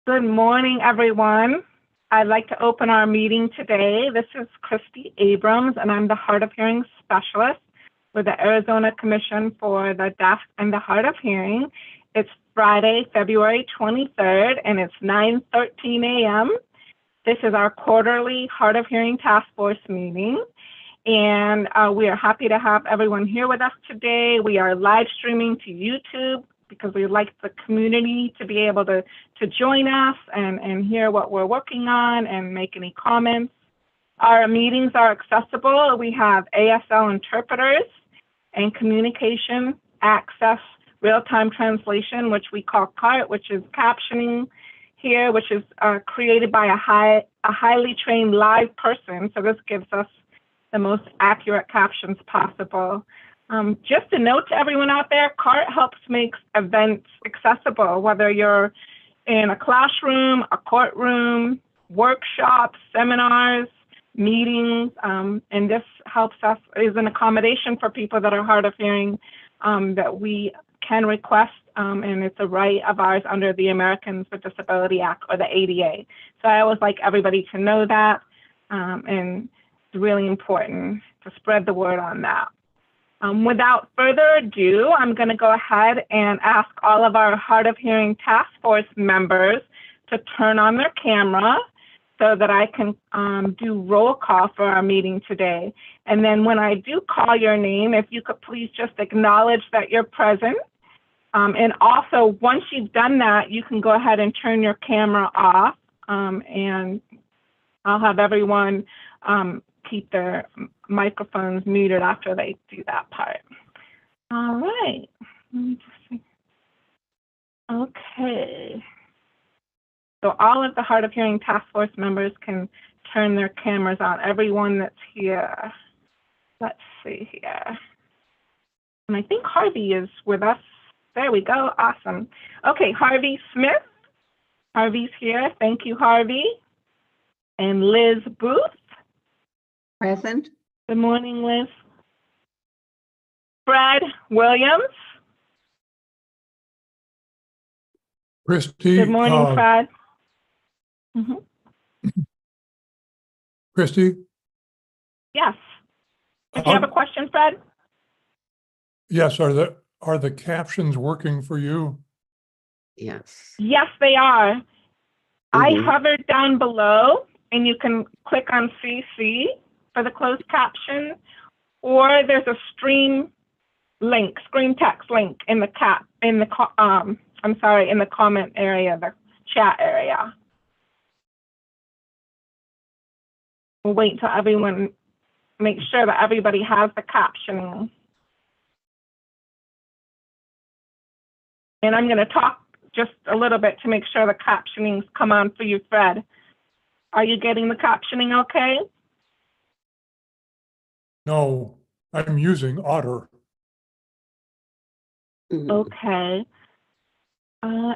Good morning, everyone. I'd like to open our meeting today. This is Christy Abrams, and I'm the Hard of Hearing Specialist with the Arizona Commission for the Deaf and the Hard of Hearing. It's Friday, February 23rd, and it's 9:13 a.m. This is our quarterly Hard of Hearing Task Force meeting, and we are happy to have everyone here with us today. We are live streaming to YouTube because we'd like the community to be able to join us and hear what we're working on and make any comments. Our meetings are accessible. We have ASL interpreters and communication access real-time translation, which we call CART, which is captioning here, which is created by a highly trained live person. So this gives us the most accurate captions possible. Just a note to everyone out there, CART helps make events accessible, whether you're in a classroom, a courtroom, workshops, seminars, meetings, and this helps us, is an accommodation for people that are hard of hearing that we can request, and it's a right of ours under the Americans with Disability Act, or the ADA. So I always like everybody to know that, and it's really important to spread the word on that. Without further ado, I'm going to go ahead and ask all of our Hard of Hearing Task Force members to turn on their camera so that I can do roll call for our meeting today. And then when I do call your name, if you could please just acknowledge that you're present. And also, once you've done that, you can go ahead and turn your camera off, and I'll have everyone keep their microphones muted after they do that part. All right. Let me just see. Okay. So all of the Hard of Hearing Task Force members can turn their cameras on, everyone that's here. Let's see here. And I think Harvey is with us. There we go. Awesome. Okay, Harvey Smith. Harvey's here. Thank you, Harvey. And Liz Booth. Present. Good morning, Liz. Fred Williams. Christy. Good morning, Fred. Christy? Yes. Did you have a question, Fred? Yes. Are the captions working for you? Yes. Yes, they are. I hovered down below, and you can click on CC for the closed caption, or there's a stream text link in the in the comment area, the chat area. We'll wait until everyone, make sure that everybody has the captioning. And I'm going to talk just a little bit to make sure the captionings come on for you, Fred. Are you getting the captioning okay? No, I'm using Otter. Okay.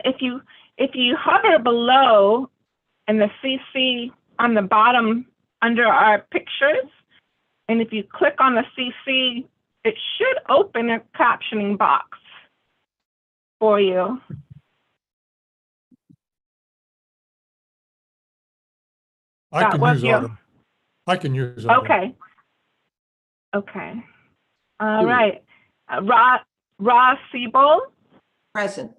If you hover below and the CC on the bottom under our pictures, and if you click on the CC, it should open a captioning box for you. I can use Otter. I can use Otter. Okay. Okay. All right. Ross Siebel. Present.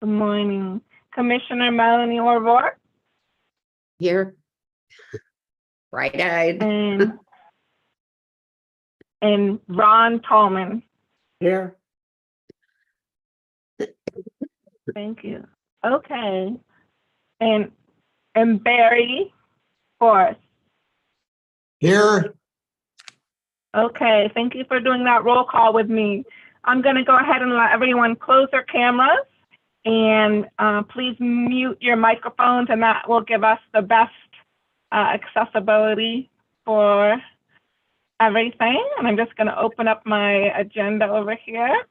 Good morning. Commissioner Melanie O'Rourke. Here. Bright-eyed. And Ron Tallman. Here. Thank you. Okay. And Barry Forrest. Here. Okay, thank you for doing that roll call with me. I'm going to go ahead and let everyone close their cameras, and please mute your microphones, and that will give us the best accessibility for everything. And I'm just going to open up my agenda over here.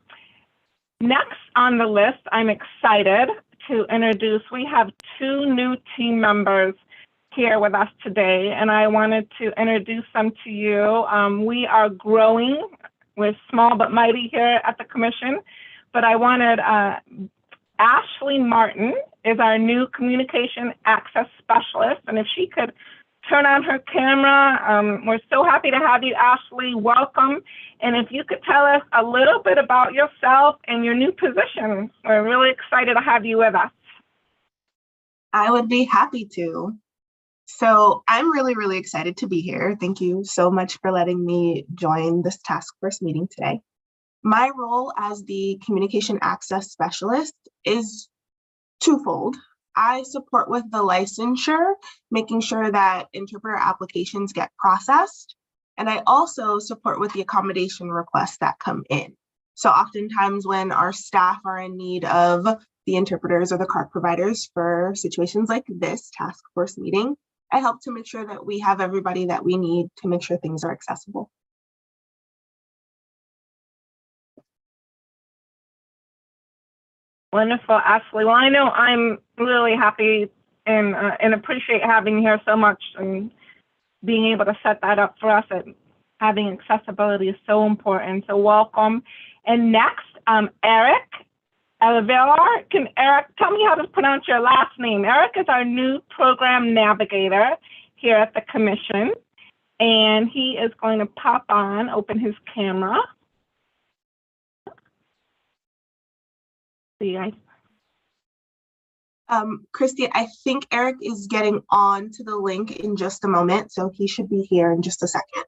Next on the list, I'm excited to introduce, we have two new team members here with us today, and I wanted to introduce them to you. We are growing. We're small but mighty here at the Commission, but I wanted Ashley Martin is our new communication access specialist. And if she could turn on her camera, we're so happy to have you, Ashley. Welcome. And if you could tell us a little bit about yourself and your new position, we're really excited to have you with us. I would be happy to. So I'm really excited to be here. Thank you so much for letting me join this task force meeting today. My role as the communication access specialist is twofold. I support with the licensure, making sure that interpreter applications get processed. And I also support with the accommodation requests that come in. So oftentimes when our staff are in need of the interpreters or the card providers for situations like this task force meeting, I help to make sure that we have everybody that we need to make sure things are accessible. Wonderful, Ashley. Well, I know I'm really happy and appreciate having you here so much, and being able to set that up for us. And having accessibility is so important. So welcome. And next, Eric Elvelar. Can Eric tell me how to pronounce your last name? Eric is our new program navigator here at the commission, and he is going to pop on, open his camera. See you guys. Christy, I think Eric is getting on to the link in just a moment, so he should be here in just a second.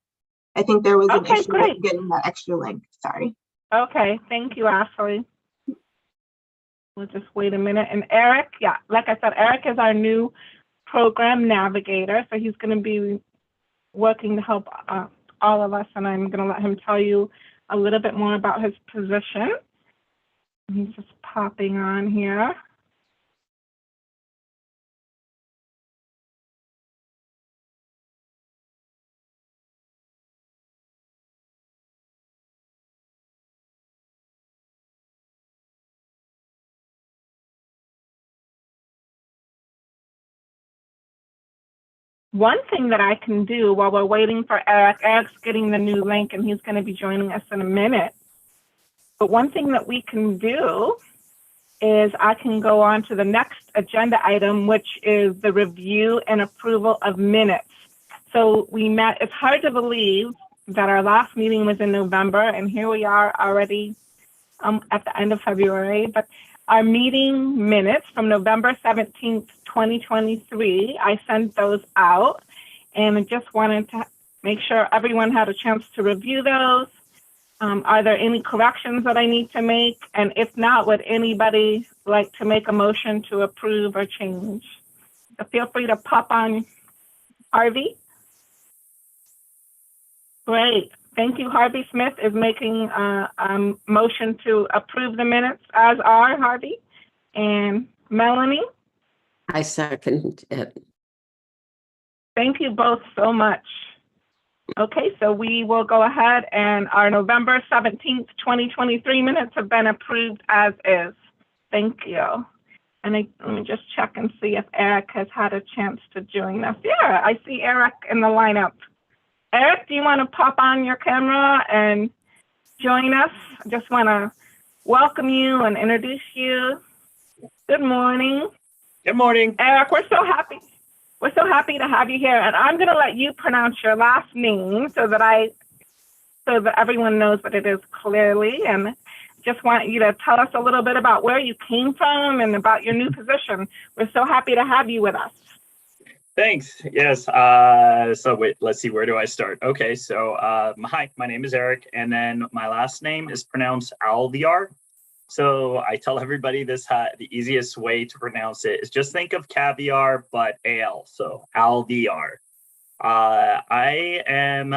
I think there was an issue with getting that extra link. Sorry. Okay, thank you, Ashley. We'll just wait a minute. And Eric, yeah, like I said, Eric is our new program navigator, so he's going to be working to help all of us, and I'm going to let him tell you a little bit more about his position. He's just popping on here. One thing that I can do while we're waiting for Eric, Eric's getting the new link and he's going to be joining us in a minute. But one thing that we can do is I can go on to the next agenda item, which is the review and approval of minutes. So we met, it's hard to believe that our last meeting was in November, and here we are already at the end of February. But our meeting minutes from November 17th, 2023, I sent those out, and I just wanted to make sure everyone had a chance to review those. Are there any corrections that I need to make? And if not, would anybody like to make a motion to approve or change? So feel free to pop on, Harvey. Great. Thank you. Harvey Smith is making a motion to approve the minutes, as are Harvey. And Melanie? I second it. Thank you both so much. Okay, so we will go ahead, and our November 17th, 2023 minutes have been approved as is. Thank you. And let me just check and see if Eric has had a chance to join us. Yeah, I see Eric in the lineup. Eric, do you want to pop on your camera and join us? I just want to welcome you and introduce you. Good morning. Good morning. Eric, we're so happy. We're so happy to have you here, and I'm going to let you pronounce your last name so that everyone knows what it is clearly. And just want you to tell us a little bit about where you came from and about your new position. We're so happy to have you with us. Thanks. Yes. So wait, let's see. Where do I start? Okay. So hi, my name is Eric, and then my last name is pronounced Alvear. So I tell everybody this, the easiest way to pronounce it is just think of caviar, but AL, so Alvear. I am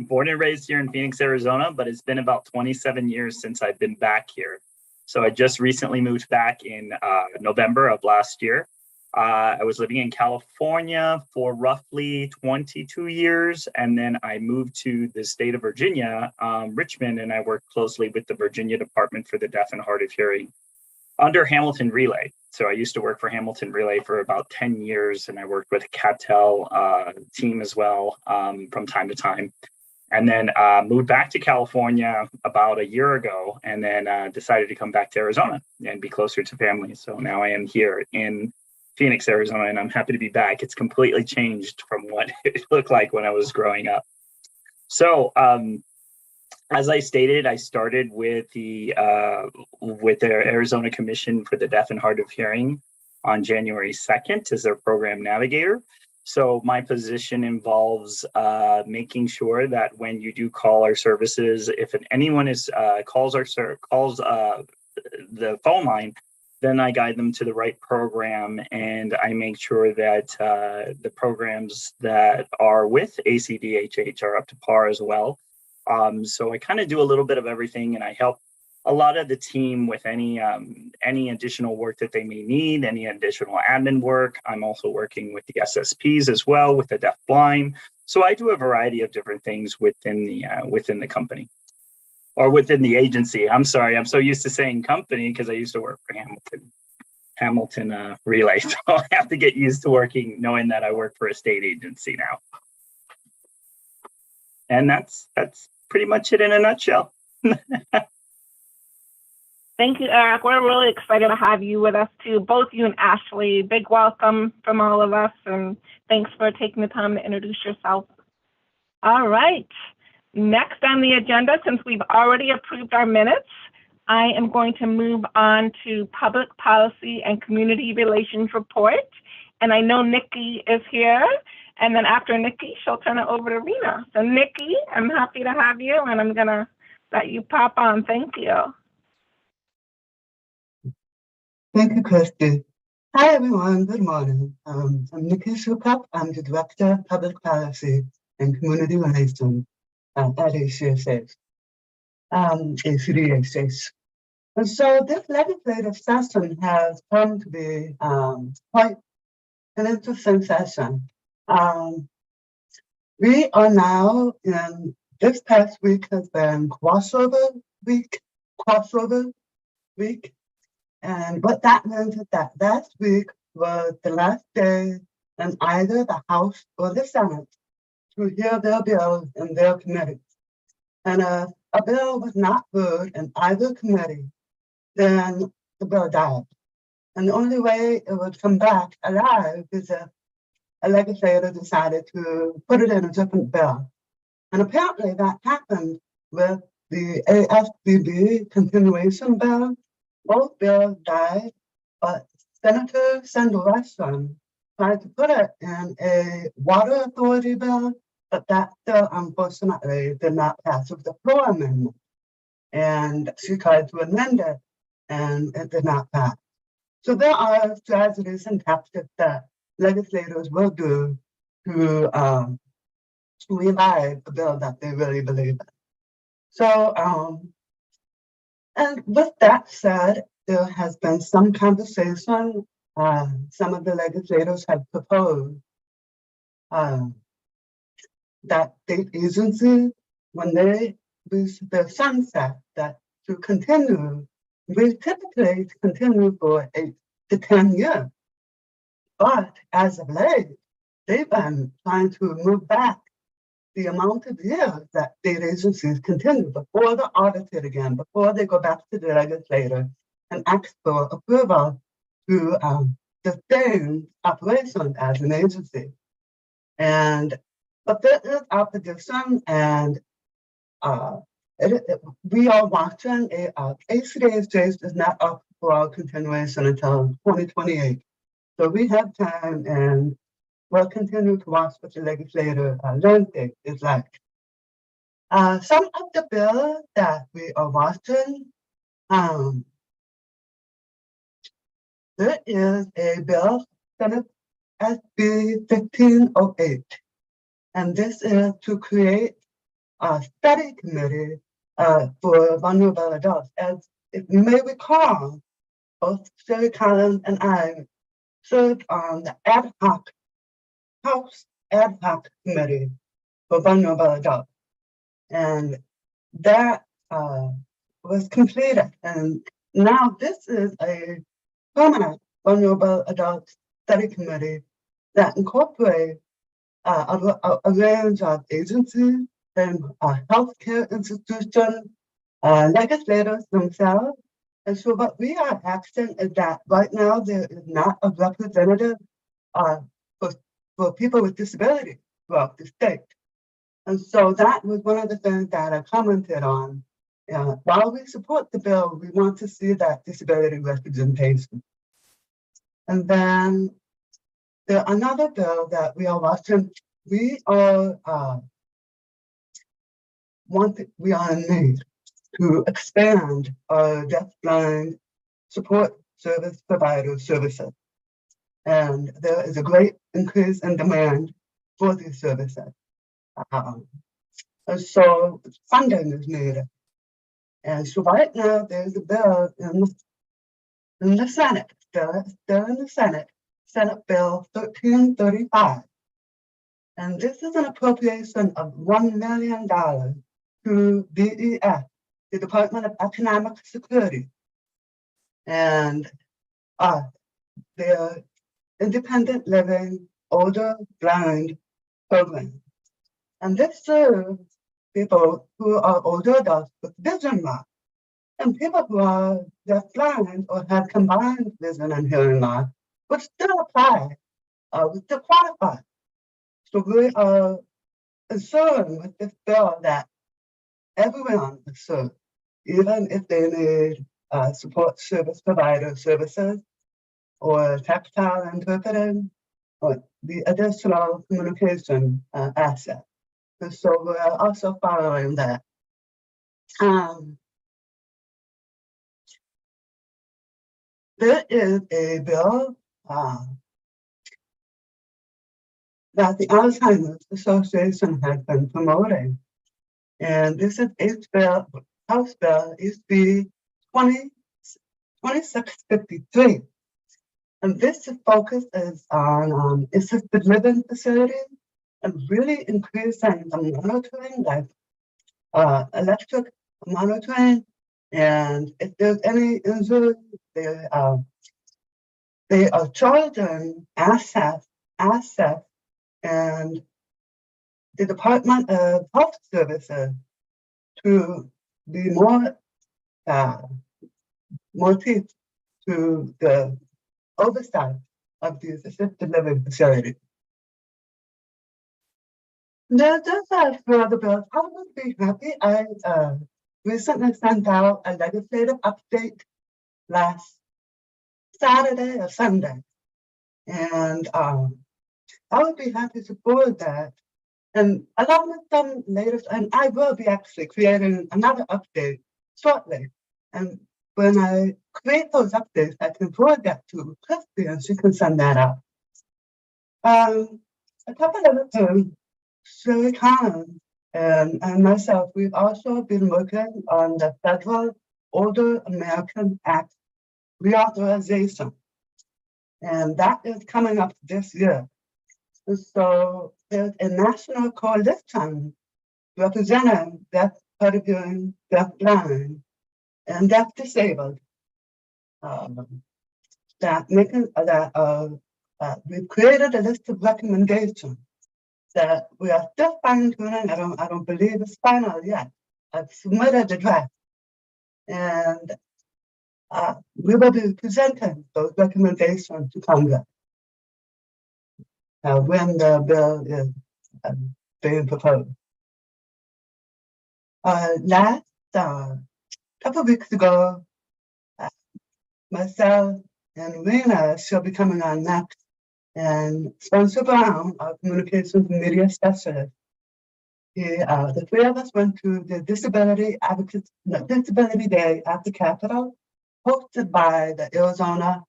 born and raised here in Phoenix, Arizona, but it's been about 27 years since I've been back here. So I just recently moved back in November of last year. I was living in California for roughly 22 years, and then I moved to the state of Virginia, Richmond, and I worked closely with the Virginia Department for the Deaf and Hard of Hearing under Hamilton Relay. So I used to work for Hamilton Relay for about 10 years, and I worked with a CATEL team as well from time to time. and then moved back to California about a year ago, and then decided to come back to Arizona and be closer to family. So now I am here in Phoenix, Arizona, and I'm happy to be back. It's completely changed from what it looked like when I was growing up. So as I stated, I started with the Arizona Commission for the Deaf and Hard of Hearing on January 2nd as their program navigator. So my position involves making sure that when you do call our services, if anyone calls the phone line, then I guide them to the right program, and I make sure that the programs that are with ACDHH are up to par as well. So I kind of do a little bit of everything, and I help a lot of the team with any additional work that they may need, any additional admin work. I'm also working with the SSPs as well, with the deaf blind. So I do a variety of different things within the company, or within the agency. I'm sorry, I'm so used to saying company because I used to work for Hamilton Relay. So I have to get used to knowing that I work for a state agency now. And that's pretty much it in a nutshell. Thank you, Eric. We're really excited to have you with us too, both you and Ashley. Big welcome from all of us, and thanks for taking the time to introduce yourself. All right. Next on the agenda, since we've already approved our minutes, I am going to move on to Public Policy and Community Relations Report. And I know Nikki is here. And then after Nikki, she'll turn it over to Rena. So Nikki, I'm happy to have you, and I'm going to let you pop on. Thank you. Thank you, Christy. Hi, everyone. Good morning. I'm Nikki Shukap. I'm the Director of Public Policy and Community Relations at ACDHH. And so this legislative session has come to be quite an interesting session. We are now in, this past week has been crossover week. And what that meant is that last week was the last day in either the House or the Senate to hear their bills in their committees. And if a bill was not heard in either committee, then the bill died. And the only way it would come back alive is if a legislator decided to put it in a different bill. And apparently that happened with the AFBB continuation bill. Both bills died, but Senator Sanderson tried to put it in a water authority bill, but that still unfortunately did not pass with the floor amendment. And she tried to amend it, and it did not pass. So there are strategies and tactics that legislators will do to revive a bill that they really believe in. So, and with that said, there has been some conversation. Some of the legislators have proposed that state agencies, when they reach their sunset, that to continue, we typically continue for 8 to 10 years. But as of late, they've been trying to move back the amount of years that state agencies continue before they're audited again, before they go back to the legislator and ask for approval to sustain operation as an agency. But there is opposition, and we are watching ACDHH is not up for our continuation until 2028. So we have time, and we'll continue to watch what the legislator landscape is like. Some of the bills that we are watching, there is a bill, Senate SB 1508, and this is to create a study committee for vulnerable adults. As if you may recall, both Sherry Collins and I served on the House ad hoc committee for vulnerable adults, and that was completed. And now this is a permanent vulnerable adults study committee that incorporates a range of agencies in healthcare institution, legislators themselves. And so what we are asking is that right now there is not a representative uh, for people with disabilities throughout the state. And so that was one of the things that I commented on. While we support the bill, we want to see that disability representation. And then another bill that we are watching, we are in need to expand our deaf-blind support service provider services. And there is a great increase in demand for these services. And so funding is needed. And so right now there's a bill in the Senate, still in the Senate, Senate Bill 1335. And this is an appropriation of $1 million to DES, the Department of Economic Security, and their independent living older blind program. And this serves people who are older adults with vision loss and people who are deaf blind or have combined vision and hearing loss, but still apply, would still qualify. So we are ensuring with this bill that everyone is served, even if they need support service provider services or tactile interpreting or the additional communication asset. And so we're also following that. There is a bill that the Alzheimer's Association has been promoting. And this is House Bill HB 2653. And this focus is on assisted living facilities and really increasing the monitoring, like electric monitoring. And if there's any injury, they are charging assets, and the Department of Health Services to be more teeth to the oversight of these assisted living facilities. Now, just as for other bills, I would be happy. I recently sent out a legislative update last Saturday or Sunday, and I would be happy to forward that. And along with some latest, and I will be actually creating another update shortly. And when I create those updates, I can forward that to Christy and she can send that out. A couple of other things, Shirley Collins and myself, we've also been working on the Federal Older American Act reauthorization. And that is coming up this year. And so there's a national coalition representing deaf, hard of hearing, deaf blind, and deaf disabled. We've created a list of recommendations that we are still fine tuning. I don't believe it's final yet. I've submitted the draft, and we will be presenting those recommendations to Congress when the bill is being proposed. Last couple of weeks ago, myself and Rena shall be coming on next, and Spencer Brown, our communications and media specialist, the three of us went to the Disability Day at the Capitol, hosted by the Arizona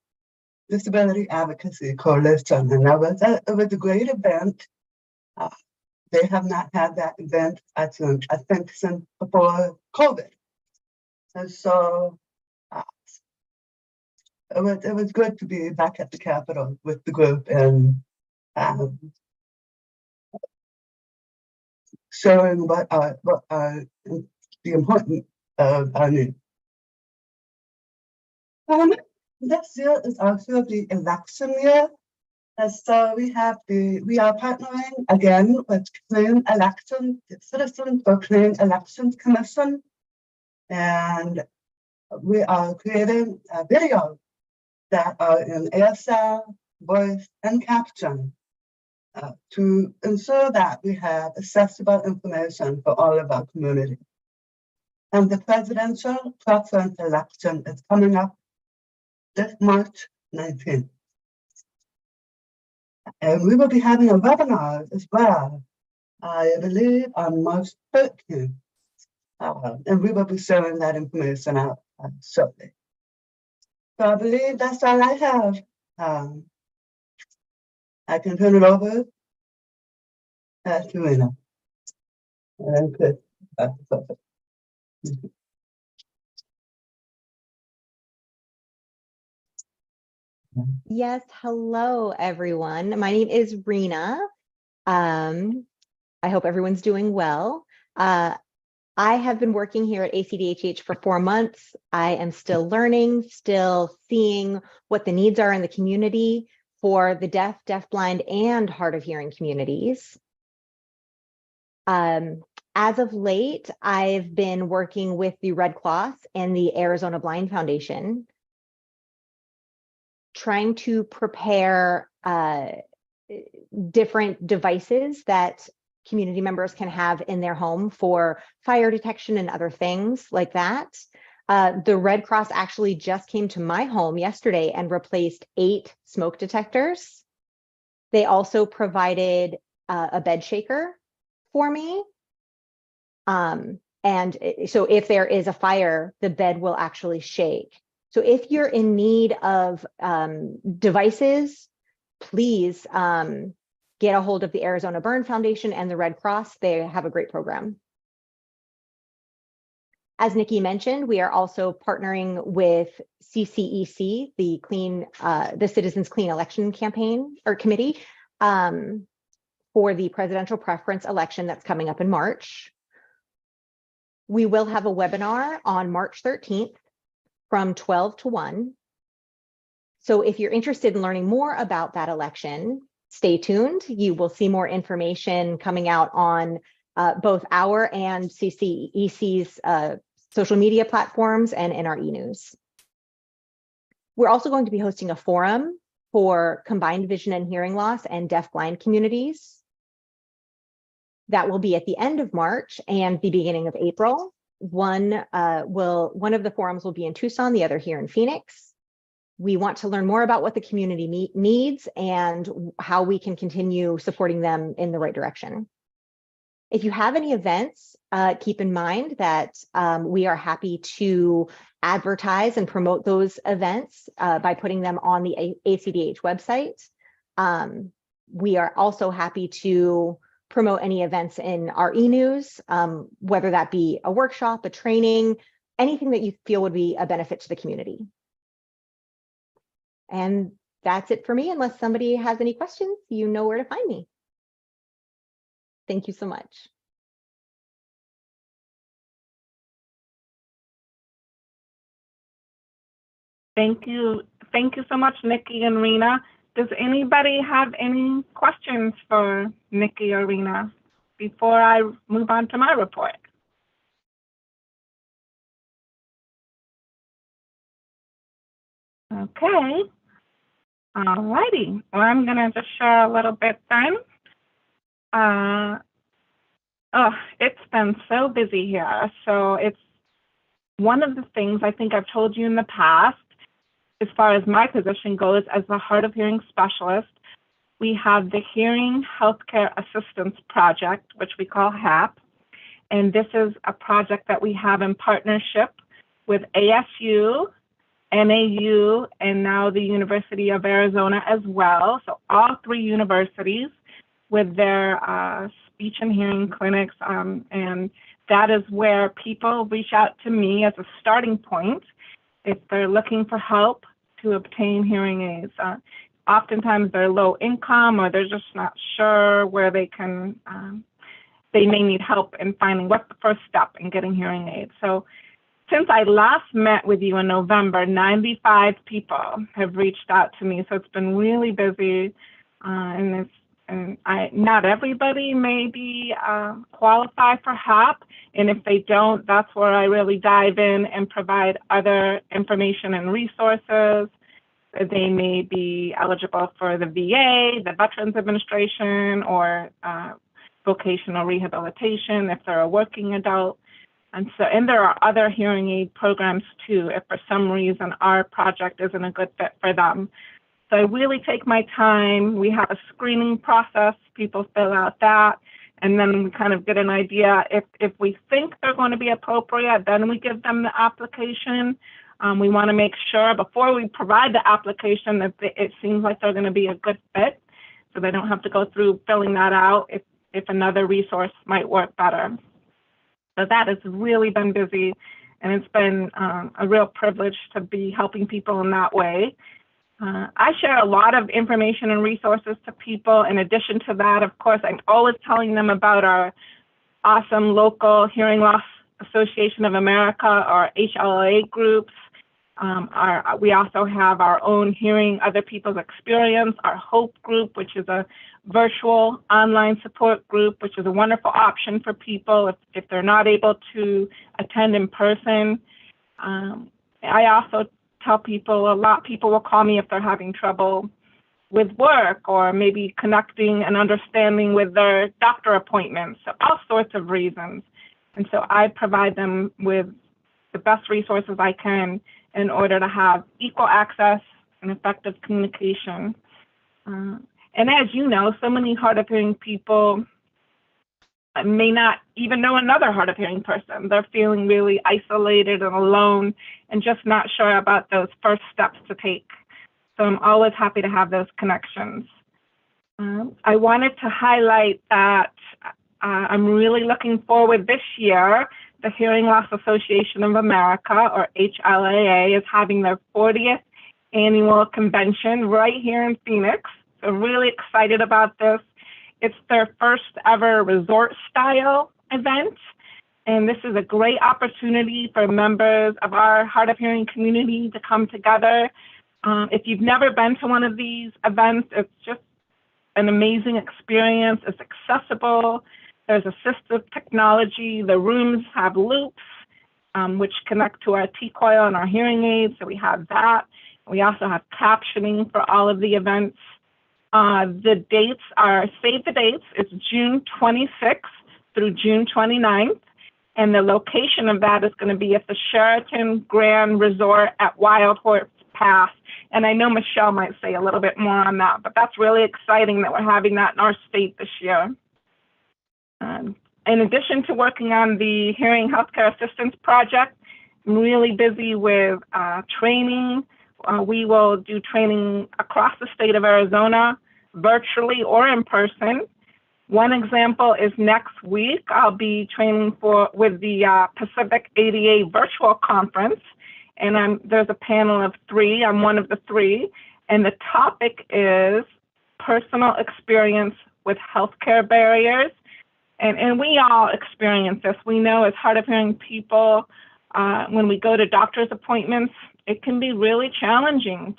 Disability Advocacy Coalition, and it was a great event. They have not had that event, I think since before COVID, and so it was good to be back at the Capitol with the group and showing what are the important our needs. This year is also the election year, And so we are partnering again with Citizens for Clean Elections Commission, and we are creating videos that are in ASL, voice, and caption to ensure that we have accessible information for all of our community. And the presidential preference election is coming up this March 19th. And we will be having a webinar as well, I believe on March 13th. And we will be sharing that information out shortly. So I believe that's all I have. I can turn it over to Rena. And Chris. Yes, hello everyone. My name is Rena. I hope everyone's doing well. I have been working here at ACDHH for 4 months. I am still learning, still seeing what the needs are in the community for the deaf, deafblind, and hard of hearing communities. As of late, I've been working with the Red Cross and the Arizona Blind Foundation, trying to prepare different devices that community members can have in their home for fire detection and other things like that. The Red Cross actually just came to my home yesterday and replaced 8 smoke detectors. They also provided a bed shaker for me. And so if there is a fire, the bed will actually shake. So if you're in need of devices, please get a hold of the Arizona Burn Foundation and the Red Cross. They have a great program. As Nikki mentioned, we are also partnering with CCEC, the Citizens Clean Election Campaign or Committee, for the presidential preference election that's coming up in March. We will have a webinar on March 13th from 12 to 1. So if you're interested in learning more about that election, stay tuned. You will see more information coming out on both our and CCEC's social media platforms and in our e-news. We're also going to be hosting a forum for combined vision and hearing loss and deaf-blind communities. That will be at the end of March and the beginning of April. One of the forums will be in Tucson, the other here in Phoenix. We want to learn more about what the community needs and how we can continue supporting them in the right direction. If you have any events, keep in mind that we are happy to advertise and promote those events by putting them on the ACDH website. We are also happy to promote any events in our e-news, whether that be a workshop, a training, anything that you feel would be a benefit to the community. And that's it for me. Unless somebody has any questions, you know where to find me. Thank you so much. Thank you. Thank you so much, Nikki and Rena. Does anybody have any questions for Nikki or Rena before I move on to my report? Okay. All righty. Well, I'm going to just share a little bit then. It's been so busy here. So it's one of the things I think I've told you in the past, as far as my position goes as the hard of hearing specialist, we have the Hearing Healthcare Assistance Project, which we call HAP. And this is a project that we have in partnership with ASU, NAU, and now the University of Arizona as well. So all 3 universities with their speech and hearing clinics. And that is where people reach out to me as a starting point if they're looking for help to obtain hearing aids. Oftentimes they're low income or they're just not sure where they can, they may need help in finding what's the first step in getting hearing aids. So since I last met with you in November, 95 people have reached out to me. So it's been really busy. Not everybody may be qualified for HAP, and if they don't, that's where I really dive in and provide other information and resources. They may be eligible for the VA, the Veterans Administration, or vocational rehabilitation if they're a working adult. And there are other hearing aid programs too, if for some reason our project isn't a good fit for them. So I really take my time. We have a screening process. People fill out that, and then we kind of get an idea. If we think they're going to be appropriate, then we give them the application. We want to make sure before we provide the application that it seems like they're going to be a good fit, so they don't have to go through filling that out if another resource might work better. So that has really been busy, and it's been a real privilege to be helping people in that way. I share a lot of information and resources to people. In addition to that, of course, I'm always telling them about our awesome local Hearing Loss Association of America, or HLA groups. We also have our own Hearing Other People's Experience, our HOPE group, which is a virtual online support group, which is a wonderful option for people if they're not able to attend in person. I also tell people, a lot of people will call me if they're having trouble with work or maybe connecting and understanding with their doctor appointments, so all sorts of reasons. And so I provide them with the best resources I can in order to have equal access and effective communication. And as you know, so many hard of hearing people may not even know another hard of hearing person. They're feeling really isolated and alone and just not sure about those first steps to take. So I'm always happy to have those connections. I wanted to highlight that I'm really looking forward this year. The Hearing Loss Association of America, or HLAA, is having their 40th annual convention right here in Phoenix. So really excited about this. It's their first ever resort style event. And this is a great opportunity for members of our hard of hearing community to come together. If you've never been to one of these events, it's just an amazing experience. It's accessible. There's assistive technology. The rooms have loops, which connect to our T-coil and our hearing aids. So we have that. We also have captioning for all of the events. The dates are, save the dates, it's June 26th through June 29th. And the location of that is going to be at the Sheraton Grand Resort at Wild Horse Pass. And I know Michelle might say a little bit more on that, but that's really exciting that we're having that in our state this year. In addition to working on the Hearing Healthcare Assistance Project, I'm really busy with training. We will do training across the state of Arizona, virtually or in person. One example is next week, I'll be training with the Pacific ADA Virtual Conference, and there's a panel of 3. I'm one of the 3, and the topic is personal experience with healthcare barriers. And we all experience this. We know as hard of hearing people, when we go to doctor's appointments, it can be really challenging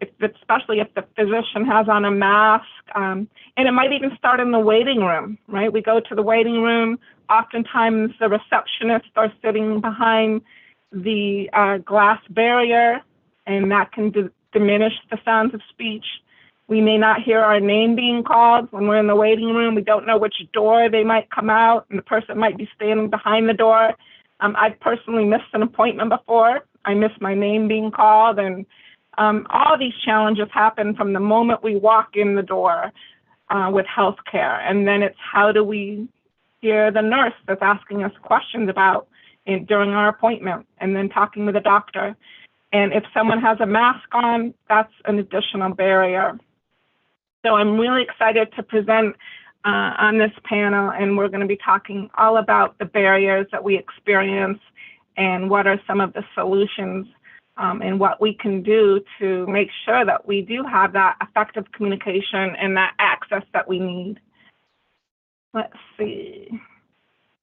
especially if the physician has on a mask, and it might even start in the waiting room, right? We go to the waiting room, oftentimes the receptionists are sitting behind the glass barrier, and that can diminish the sounds of speech. We may not hear our name being called when we're in the waiting room. We don't know which door they might come out, and the person might be standing behind the door. I've personally missed an appointment before. I missed my name being called, and all these challenges happen from the moment we walk in the door with healthcare. And then it's how do we hear the nurse that's asking us questions about during our appointment, and then talking with the doctor. And if someone has a mask on, that's an additional barrier. So I'm really excited to present on this panel, and we're going to be talking all about the barriers that we experience and what are some of the solutions and what we can do to make sure that we do have that effective communication and that access that we need. Let's see.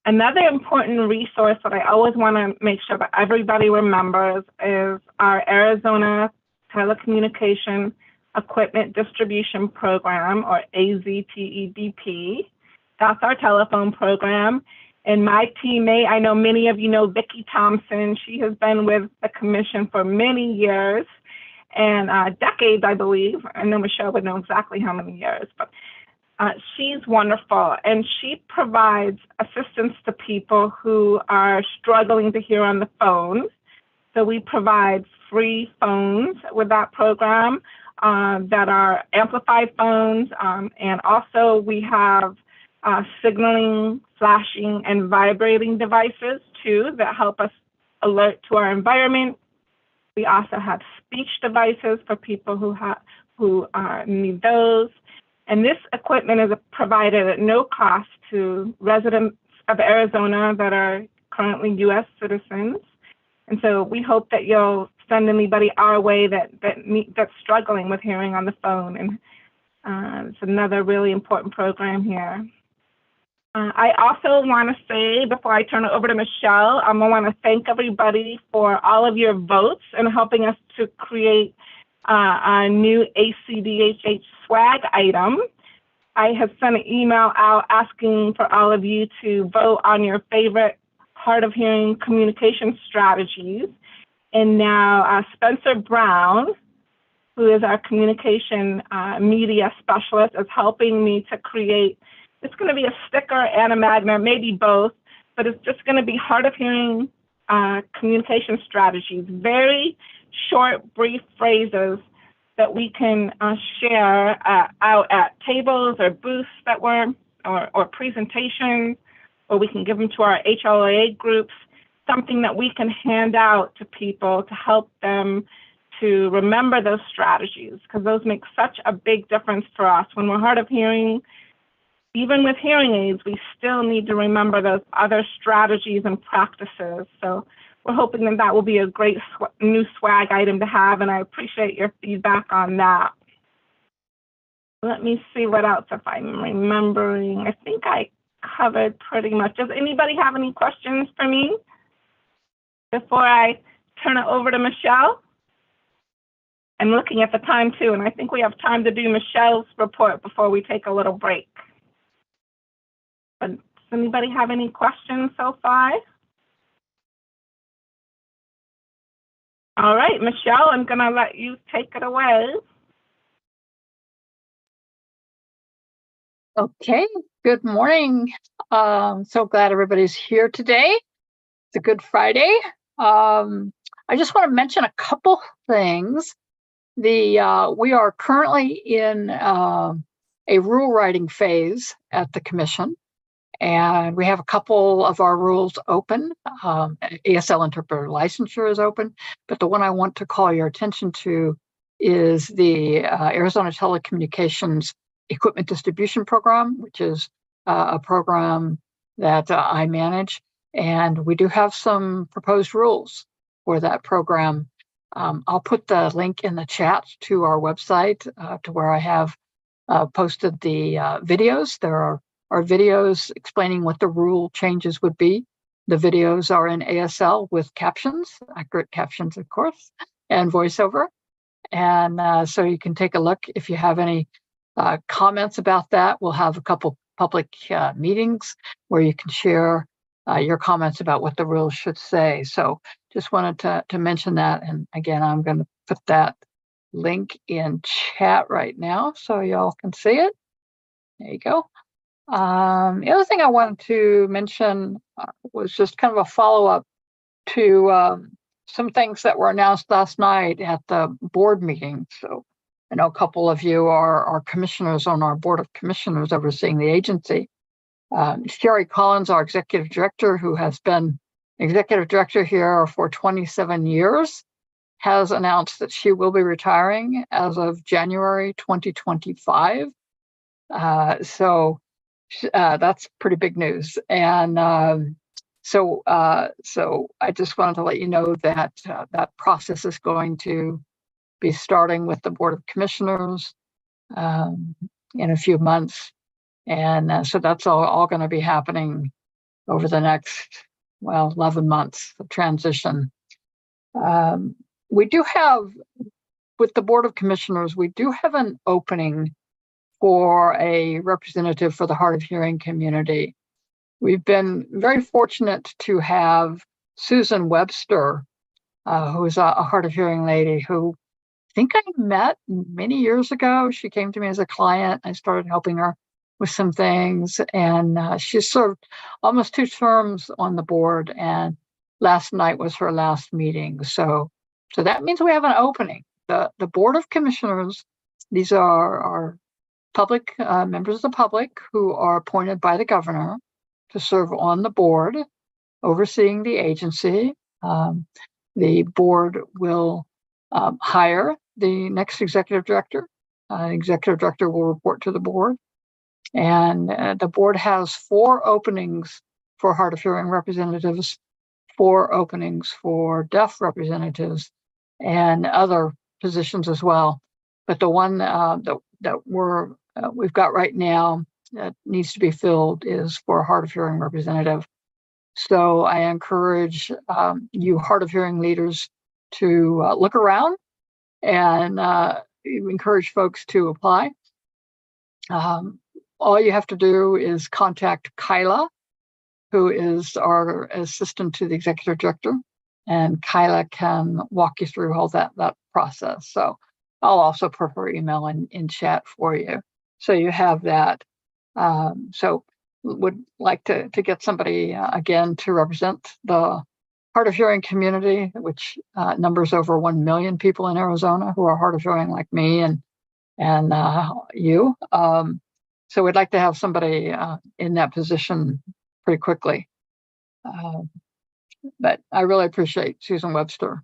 Another important resource that I always want to make sure that everybody remembers is our Arizona Telecommunication Equipment Distribution Program, or AZTEDP. That's our telephone program. And my teammate, I know many of you know Vicki Thompson. She has been with the commission for many years and decades, I believe. I know Michelle would know exactly how many years, but she's wonderful. And she provides assistance to people who are struggling to hear on the phone. So we provide free phones with that program that are amplified phones. And also we have signaling, flashing, and vibrating devices too that help us alert to our environment. We also have speech devices for people who need those. And this equipment is provided at no cost to residents of Arizona that are currently U.S. citizens. And so we hope that you'll send anybody our way that's struggling with hearing on the phone. And it's another really important program here. I also want to say, before I turn it over to Michelle, I want to thank everybody for all of your votes and helping us to create a new ACDHH swag item. I have sent an email out asking for all of you to vote on your favorite hard of hearing communication strategies. And now Spencer Brown, who is our communication media specialist, is helping me to create. It's going to be a sticker and a magnet, maybe both, but it's just going to be hard of hearing communication strategies, very short, brief phrases that we can share out at tables or booths that or presentations, or we can give them to our HLA groups, something that we can hand out to people to help them to remember those strategies, because those make such a big difference for us. When we're hard of hearing, even with hearing aids, we still need to remember those other strategies and practices. So we're hoping that that will be a great new swag item to have, and I appreciate your feedback on that. Let me see what else, if I'm remembering. I think I covered pretty much. Does anybody have any questions for me before I turn it over to Michelle? I'm looking at the time too, and I think we have time to do Michelle's report before we take a little break. But does anybody have any questions so far? All right, Michelle, I'm gonna let you take it away. Okay, good morning. So glad everybody's here today. It's a Good Friday. I just want to mention a couple things. We are currently in a rule writing phase at the commission, and we have a couple of our rules open. ASL interpreter licensure is open, but the one I want to call your attention to is the Arizona Telecommunications Equipment Distribution Program, which is a program that I manage. And we do have some proposed rules for that program. I'll put the link in the chat to our website to where I have posted the videos. There are videos explaining what the rule changes would be. The videos are in ASL with captions, accurate captions, of course, and voiceover. And so you can take a look. If you have any comments about that, we'll have a couple public meetings where you can share your comments about what the rules should say. So just wanted to mention that. And again, I'm going to put that link in chat right now so y'all can see it. There you go. The other thing I wanted to mention was just kind of a follow-up to some things that were announced last night at the board meeting. So I know a couple of you are commissioners on our board of commissioners overseeing the agency. Sherry Collins, our executive director, who has been executive director here for 27 years, has announced that she will be retiring as of January 2025. So that's pretty big news. And so I just wanted to let you know that that process is going to be starting with the Board of Commissioners in a few months. And so that's all going to be happening over the next, 11 months of transition. We do have with the Board of Commissioners, we do have an opening for a representative for the hard of hearing community. We've been very fortunate to have Susan Webster, who's a hard of hearing lady who I think I met many years ago. She came to me as a client. I started helping her with some things, and she served almost 2 terms on the board, and last night was her last meeting. So that means we have an opening. The Board of Commissioners, these are public members of the public who are appointed by the governor to serve on the board, overseeing the agency. The board will hire the next executive director. Executive director will report to the board. And the board has 4 openings for hard of hearing representatives, 4 openings for deaf representatives, and other positions as well. But the one that we've got right now that needs to be filled is for a hard of hearing representative. So I encourage you hard of hearing leaders to look around and encourage folks to apply. All you have to do is contact Kyla, who is our assistant to the executive director, and Kyla can walk you through all that process. So I'll also put her email in chat for you, so you have that. So would like to get somebody again to represent the hard of hearing community, which numbers over 1 million people in Arizona who are hard of hearing like me and you. So we'd like to have somebody in that position pretty quickly. But I really appreciate Susan Webster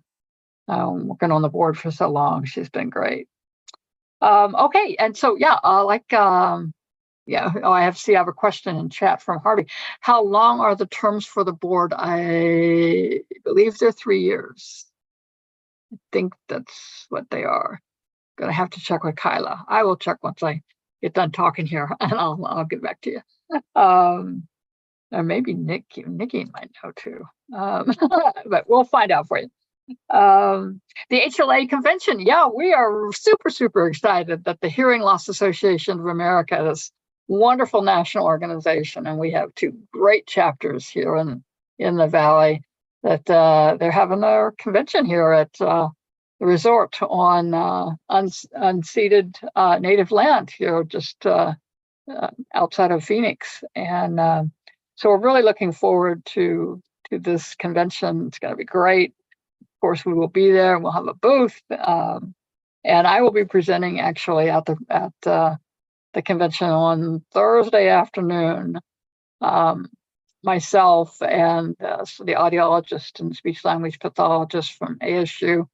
working on the board for so long. She's been great. Okay, and so I have a question in chat from Harvey. How long are the terms for the board? I believe they're 3 years. I think that's what they are. Gonna have to check with Kyla. I will check once I get done talking here, and I'll get back to you. Or maybe Nikki might know too. But we'll find out for you. The HLA convention, we are super excited that the Hearing Loss Association of America, this wonderful national organization, and we have 2 great chapters here in the Valley, that they're having their convention here at the resort on unceded native land here just outside of Phoenix. And so we're really looking forward to this convention. It's going to be great. Of course, we will be there. We'll have a booth, and I will be presenting actually at the convention on Thursday afternoon. Myself and the audiologist and speech language pathologist from ASU,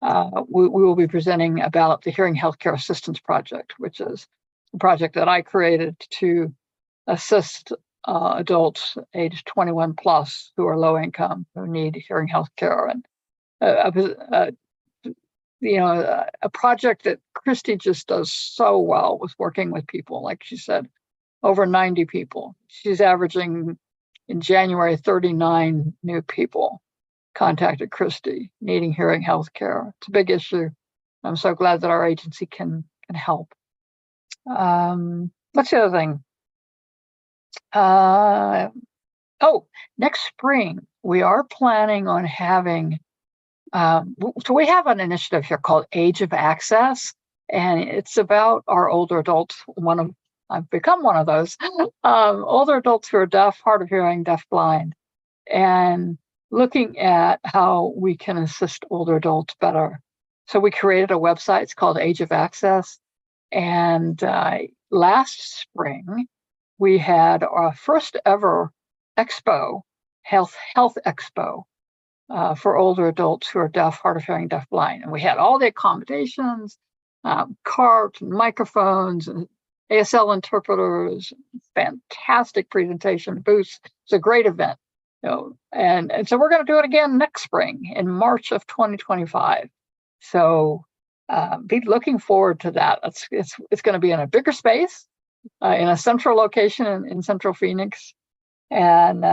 we will be presenting about the Hearing Healthcare Assistance Project, which is a project that I created to assist adults aged 21 plus who are low income, who need hearing health care. And a project that Christy just does so well with working with people. Like she said, over 90 people. She's averaging in January 39 new people contacted Christy needing hearing health care. It's a big issue. I'm so glad that our agency can help. What's the other thing? Next spring, we are planning on having, so we have an initiative here called Age of Access, and it's about our older adults. I've become one of those, older adults who are deaf, hard of hearing, deaf, blind, and looking at how we can assist older adults better. So we created a website, it's called Age of Access, and last spring, we had our first ever expo, health expo, for older adults who are deaf, hard of hearing, deaf, blind. And we had all the accommodations, carts, and microphones, and ASL interpreters, fantastic presentation booths. It's a great event. And so we're going to do it again next spring in March of 2025. So be looking forward to that. It's going to be in a bigger space, in a central location in Central Phoenix. And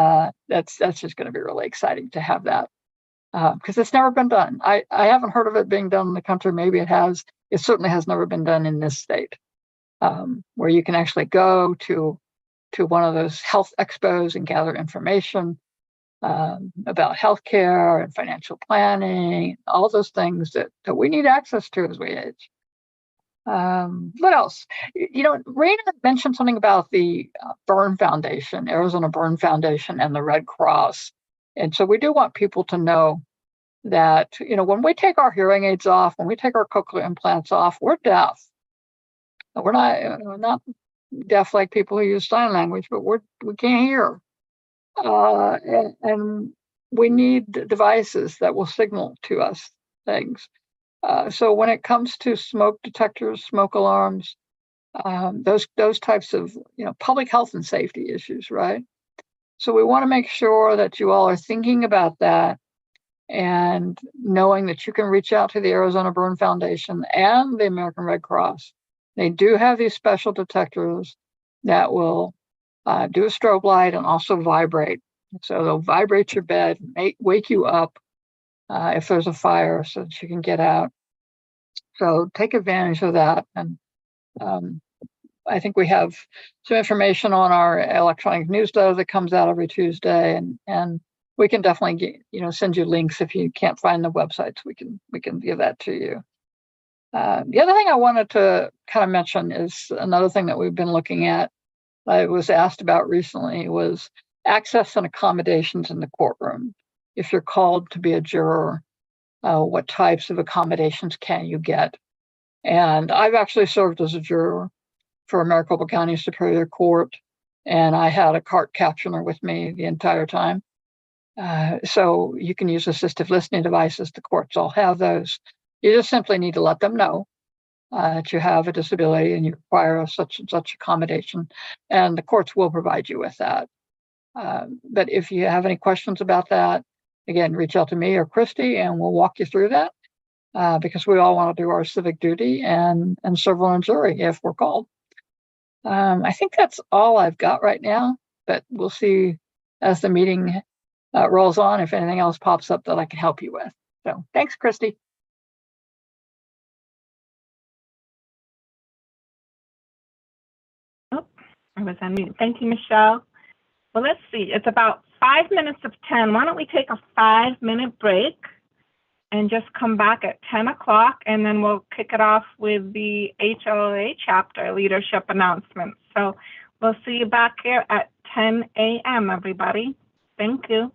that's just going to be really exciting to have that. because it's never been done. I haven't heard of it being done in the country. Maybe it has. It certainly has never been done in this state, where you can actually go to one of those health expos and gather information about healthcare and financial planning, all those things that we need access to as we age. What else? Raina mentioned something about the Burn Foundation, Arizona Burn Foundation, and the Red Cross. And so we do want people to know that, when we take our hearing aids off, when we take our cochlear implants off, we're deaf. We're not deaf like people who use sign language, but we can't hear. And we need devices that will signal to us things. So when it comes to smoke detectors, smoke alarms, those types of public health and safety issues, right? So we want to make sure that you all are thinking about that and knowing that you can reach out to the Arizona Burn Foundation and the American Red Cross. They do have these special detectors that will do a strobe light and also vibrate. So they'll vibrate your bed, wake you up if there's a fire so that you can get out. So take advantage of that. And I think we have some information on our electronic newsletter that comes out every Tuesday, and we can definitely send you links if you can't find the websites. We can give that to you. The other thing I wanted to kind of mention is another thing that we've been looking at. I was asked about recently was access and accommodations in the courtroom. If you're called to be a juror, what types of accommodations can you get? And I've actually served as a juror for Maricopa County Superior Court, and I had a cart captioner with me the entire time. So you can use assistive listening devices. The courts all have those. You just simply need to let them know that you have a disability and you require such and such accommodation, and the courts will provide you with that. But if you have any questions about that, again, reach out to me or Christy, and we'll walk you through that because we all want to do our civic duty and serve on a jury if we're called. I think that's all I've got right now, but we'll see as the meeting rolls on if anything else pops up that I can help you with. So thanks, Christy. Oh, I was on mute. Thank you, Michelle. Well, let's see. It's about 5 minutes of 10. Why don't we take a 5-minute break and just come back at 10 o'clock, and then we'll kick it off with the HLA chapter leadership announcements. So we'll see you back here at 10 a.m., everybody. Thank you.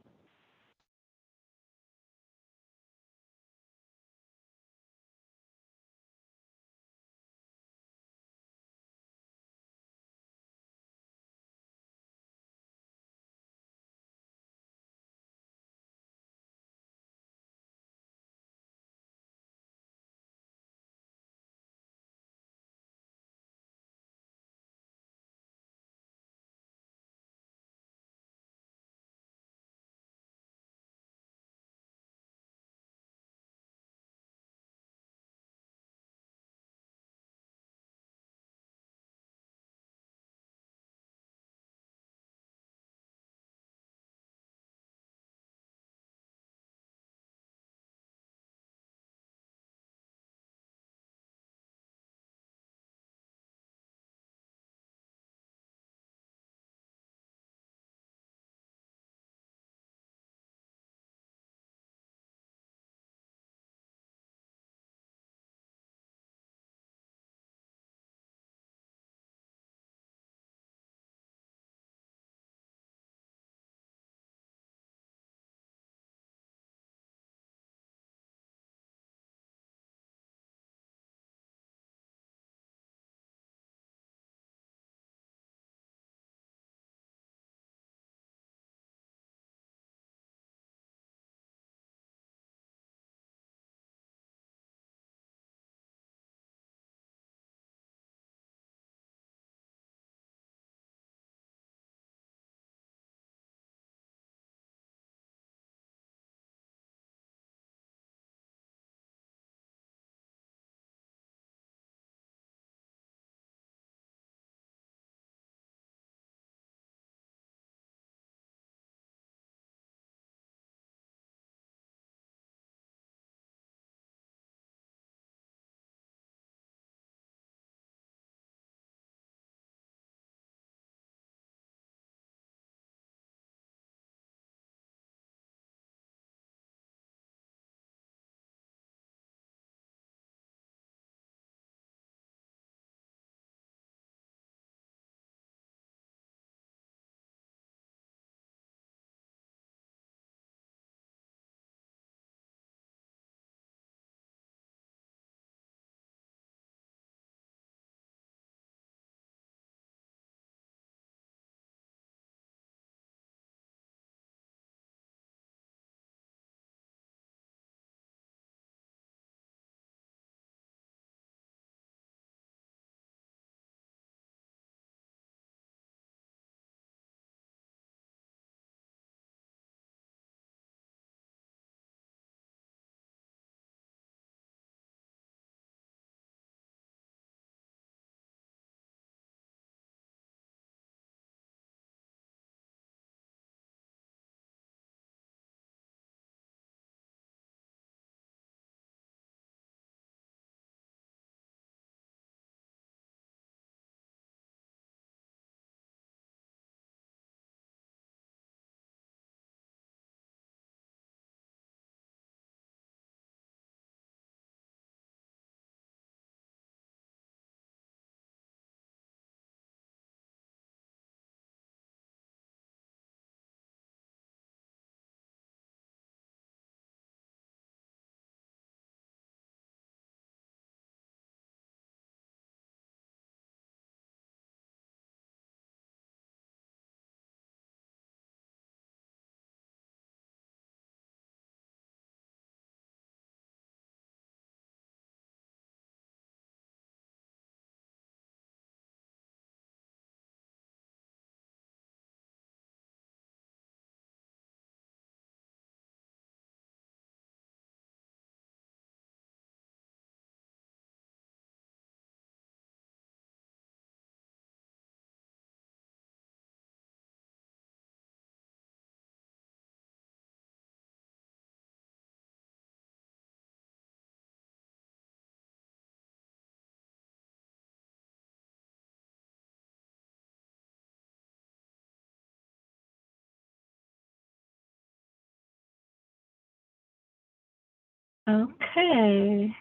Okay.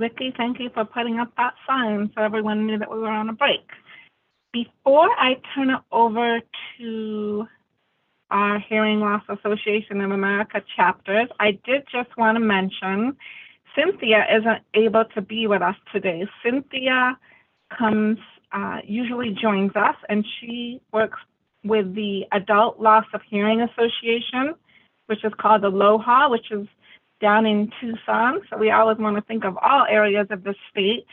Vicky, thank you for putting up that sign so everyone knew that we were on a break. Before I turn it over to our Hearing Loss Association of America chapters, I did just want to mention Cynthia isn't able to be with us today. Cynthia usually joins us, and she works with the Adult Loss of Hearing Association, which is called Aloha, which is down in Tucson. So we always want to think of all areas of the state.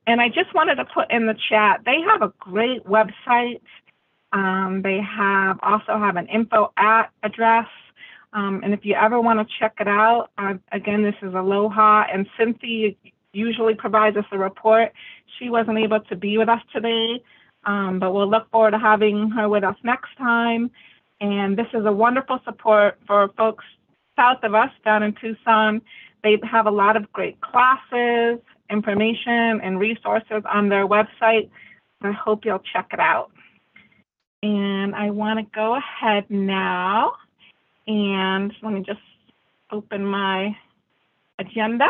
And I just wanted to put in the chat, they have a great website. They also have an info address. And if you ever want to check it out, again, this is Aloha, and Cynthia usually provides us a report. She wasn't able to be with us today, but we'll look forward to having her with us next time. And this is a wonderful support for folks south of us down in Tucson. They have a lot of great classes, information, and resources on their website. I hope you'll check it out. And I want to go ahead now, and let me just open my agenda.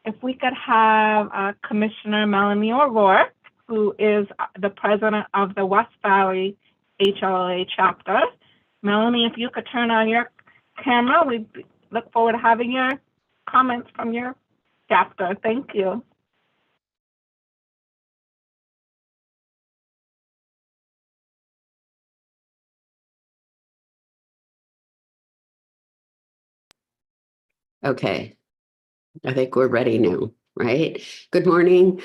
If we could have Commissioner Melanie O'Rourke, who is the president of the West Valley HLA chapter. Melanie, if you could turn on your camera, we look forward to having your comments from your chapter. Thank you. Okay, I think we're ready now, right? Good morning.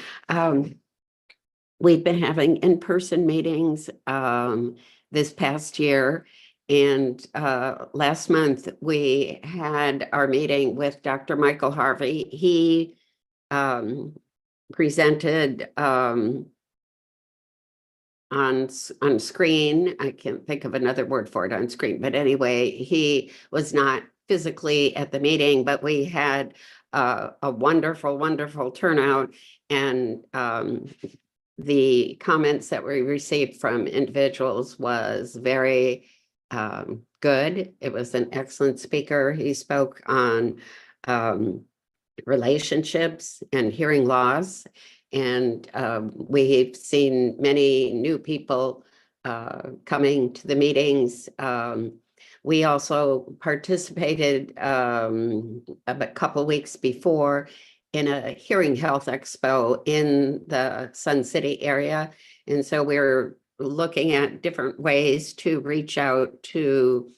We've been having in-person meetings this past year, and last month we had our meeting with Dr. Michael Harvey. He presented on screen. I can't think of another word for it on screen, but anyway, he was not physically at the meeting, but we had a wonderful, wonderful turnout, and the comments that we received from individuals was very good. It was an excellent speaker. He spoke on relationships and hearing loss. And we've seen many new people coming to the meetings. We also participated a couple of weeks before in a hearing health expo in the Sun City area. And so we're looking at different ways to reach out to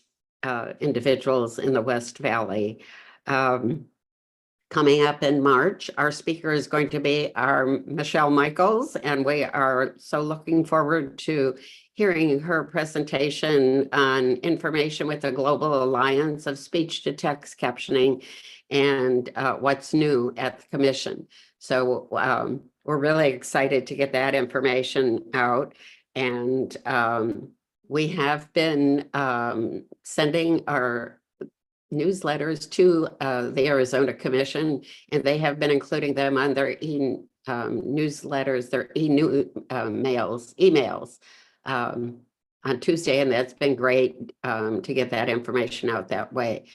individuals in the West Valley. Coming up in March, our speaker is going to be our Michelle Michaels, and we are so looking forward to hearing her presentation on information with the Global Alliance of Speech-to-Text Captioning and what's new at the Commission. So we're really excited to get that information out. And we have been sending our newsletters to the Arizona Commission, and they have been including them on their newsletters, their emails on Tuesday, and that's been great to get that information out that way.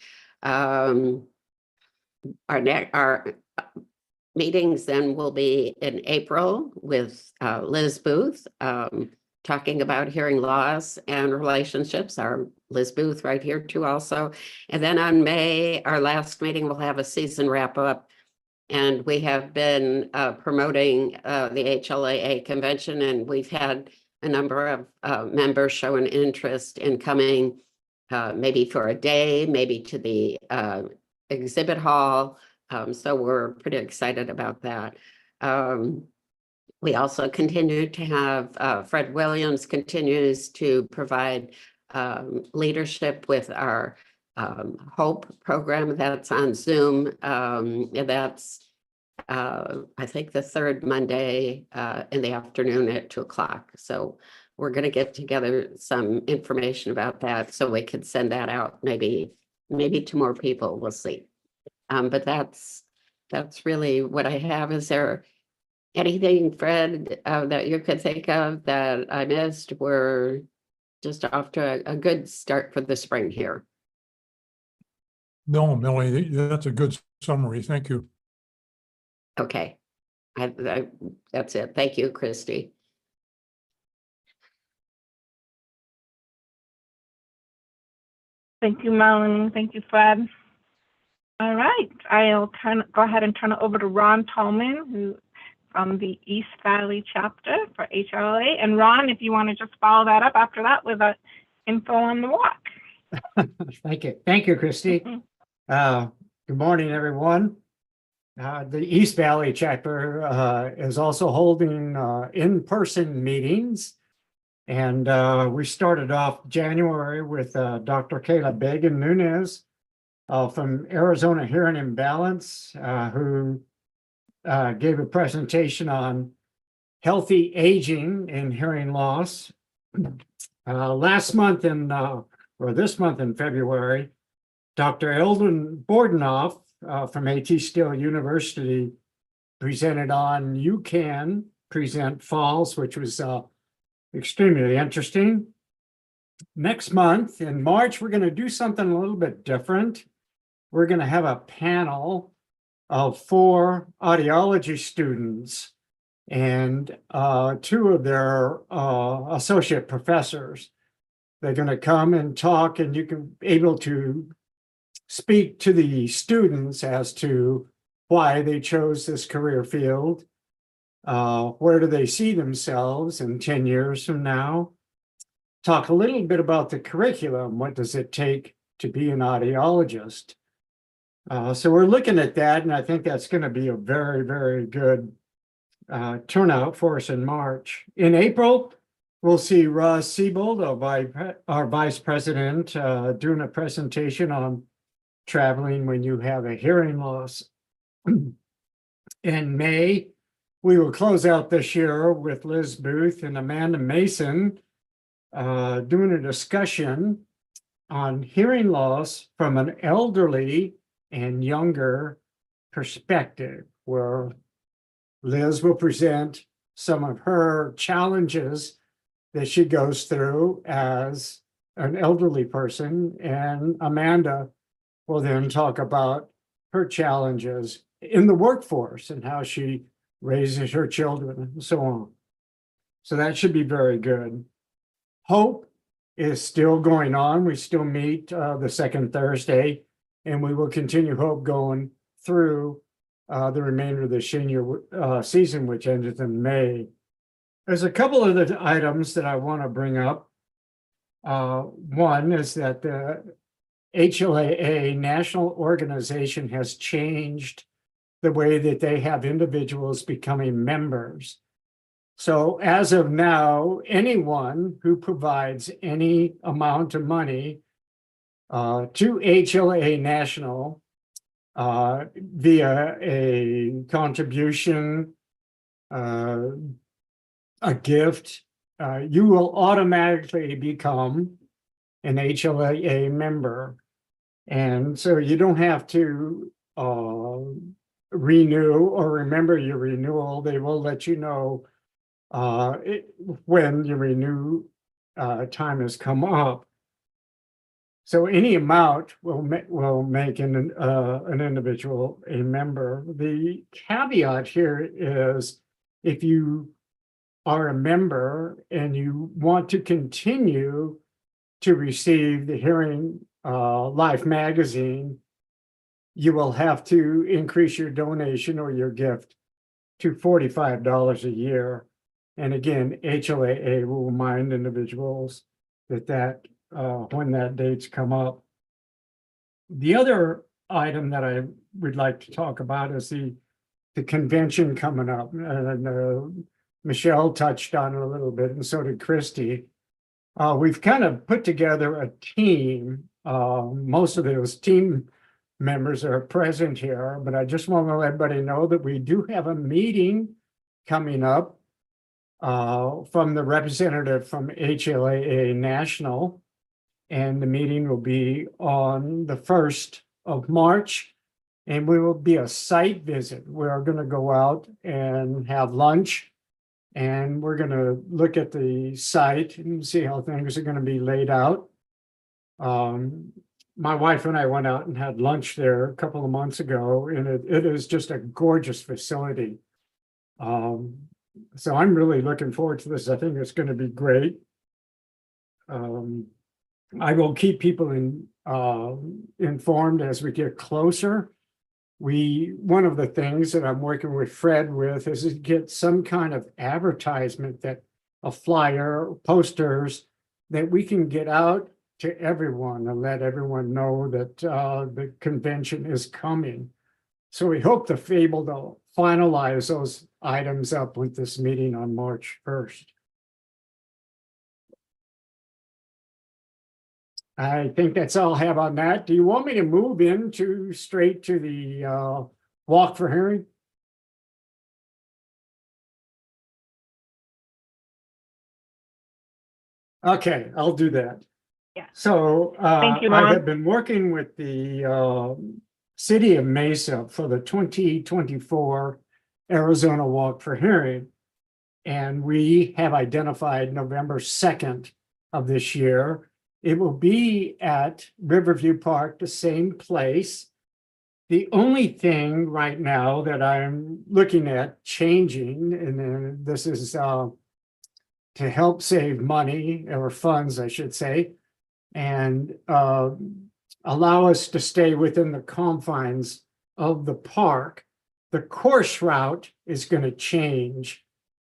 Our meetings then will be in April with Liz Booth, talking about hearing loss and relationships. Our Liz Booth right here too also. And then on May, our last meeting, we'll have a season wrap up. And we have been promoting the HLAA convention, and we've had a number of members show an interest in coming maybe for a day, maybe to the exhibit hall. So we're pretty excited about that. We also continue to have Fred Williams continues to provide leadership with our HOPE program that's on Zoom. And that's, I think, the third Monday in the afternoon at 2 o'clock. So we're going to get together some information about that so we could send that out maybe to more people. We'll see. But that's really what I have. Is there anything, Fred, that you could think of that I missed? We're just off to a good start for the spring here. No, Millie, that's a good summary. Thank you. Okay. That's it. Thank you, Christy. Thank you, Melanie. Thank you, Fred. All right, I'll go ahead and turn it over to Ron Tolman, who from the East Valley chapter for HLA. And Ron, if you want to just follow that up after that with a info on the walk. Thank you. Thank you, Christy. Good morning, everyone. The East Valley chapter is also holding in-person meetings. And we started off January with Dr. Kayla Bagan Nunez from Arizona Hearing Imbalance, who gave a presentation on healthy aging and hearing loss. Last month or this month in February, Dr. Eldon Bordenoff from A.T. Still University presented on You Can Present Falls, which was extremely interesting. Next month in March, we're going to do something a little bit different. We're going to have a panel of 4 audiology students and 2 of their associate professors. They're going to come and talk, and you can be able to speak to the students as to why they chose this career field. Where do they see themselves in 10 years from now? Talk a little bit about the curriculum. What does it take to be an audiologist? So we're looking at that, and I think that's going to be a very, very good turnout for us in March. In April, we'll see Roz Siebold, our vice president, doing a presentation on traveling when you have a hearing loss. In May, we will close out this year with Liz Booth and Amanda Mason doing a discussion on hearing loss from an elderly and younger perspective, where Liz will present some of her challenges that she goes through as an elderly person, and Amanda will then talk about her challenges in the workforce and how she raises her children and so on. So that should be very good. Hope is still going on. We still meet the second Thursday, and we will continue Hope going through the remainder of the senior season, which ends in May. There's a couple of the items that I want to bring up. One is that the HLAA national organization has changed the way that they have individuals becoming members. So as of now, anyone who provides any amount of money to HLAA National via a contribution, a gift, you will automatically become an HLAA member. And so you don't have to renew or remember your renewal. They will let you know when your renew time has come up. So any amount will make an individual a member. The caveat here is if you are a member and you want to continue to receive the Hearing Life magazine, you will have to increase your donation or your gift to $45 a year. And again, HLAA will remind individuals that when that date's come up. The other item that I would like to talk about is the convention coming up. And Michelle touched on it a little bit, and so did Christy. We've kind of put together a team. Most of those team members are present here, but I just want to let everybody know that we do have a meeting coming up from the representative from HLAA National, and the meeting will be on the 1st of March, and we will be a site visit. We're going to go out and have lunch, and we're going to look at the site and see how things are going to be laid out. my wife and I went out and had lunch there a couple of months ago, and it is just a gorgeous facility. So I'm really looking forward to this. I think it's going to be great. I will keep people informed as we get closer. One of the things that I'm working with Fred with is to get some kind of advertisement, that a flyer, posters that we can get out to everyone and let everyone know that the convention is coming. So we hope to be able to finalize those items up with this meeting on March 1st. I think that's all I have on that. Do you want me to move straight to the walk for hearing? Okay, I'll do that. Yeah. So Thank you, I Ron. have been working with the City of Mesa for the 2024 Arizona Walk for Hearing. And we have identified November 2nd of this year. It will be at Riverview Park, the same place. The only thing right now that I'm looking at changing, and then this is to help save money, or funds, I should say, and allow us to stay within the confines of the park. The course route is going to change,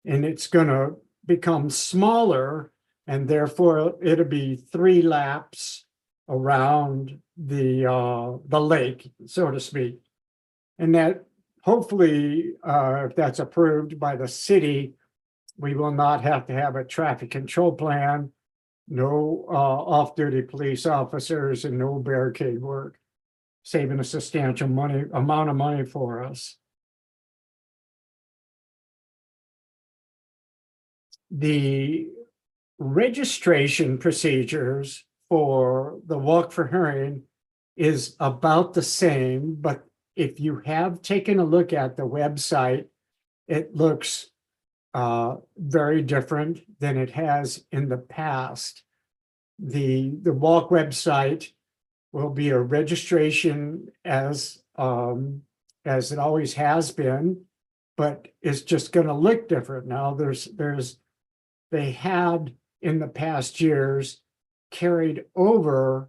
and it's going to become smaller, and therefore it'll be 3 laps around the lake, so to speak. And that hopefully, if that's approved by the city, we will not have to have a traffic control plan, no off-duty police officers, and no barricade work, saving a substantial amount of money for us. The registration procedures for the walk for hearing is about the same, but if you have taken a look at the website, it looks very different than it has in the past. The walk website will be a registration as it always has been, but it's just going to look different now. They had in the past years carried over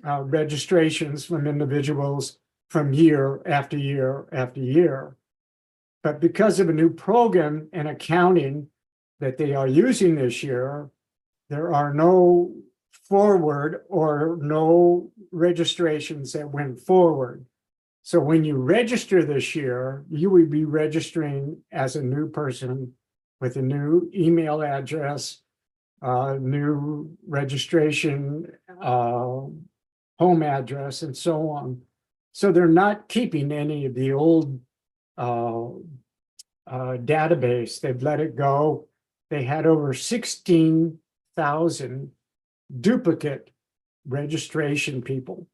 registrations from individuals from year after year after year. But because of a new program and accounting that they are using this year, there are no forward or no registrations that went forward. So when you register this year, you will be registering as a new person with a new email address, new registration, home address, and so on. So they're not keeping any of the old database. They've let it go. They had over 16,000 duplicate registration people.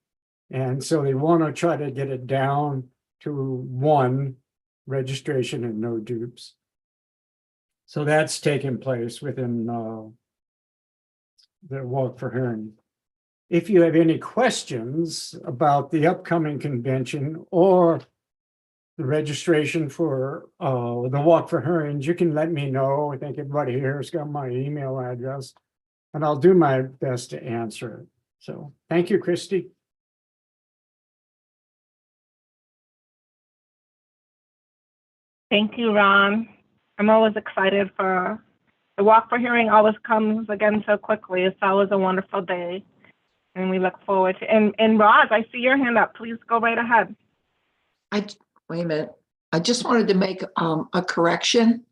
And so they want to try to get it down to 1 registration and no dupes. So that's taken place within the walk for hearing. If you have any questions about the upcoming convention or the registration for the walk for hearings, you can let me know. I think everybody here has got my email address, and I'll do my best to answer it. So thank you, Christy. Thank you, Ron. I'm always excited for the walk for hearing. Always comes again so quickly. It's always a wonderful day, and we look forward to. And Roz, I see your hand up. Please go right ahead. Wait a minute. I just wanted to make a correction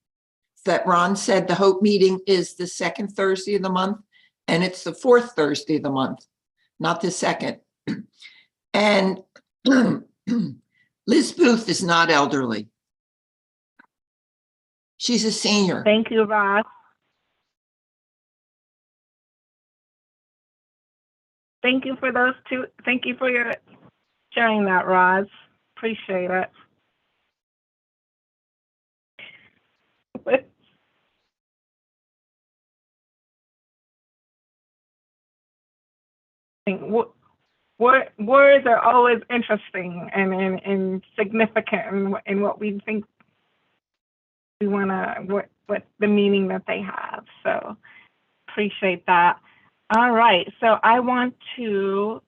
that Ron said the Hope meeting is the 2nd Thursday of the month, and it's the 4th Thursday of the month, not the 2nd. And Liz Booth is not elderly. She's a senior. Thank you, Roz. Thank you for those two. Thank you for your sharing that, Roz. Appreciate it. words are always interesting and significant in what we think we want to, what the meaning that they have. So appreciate that. All right, so I want to,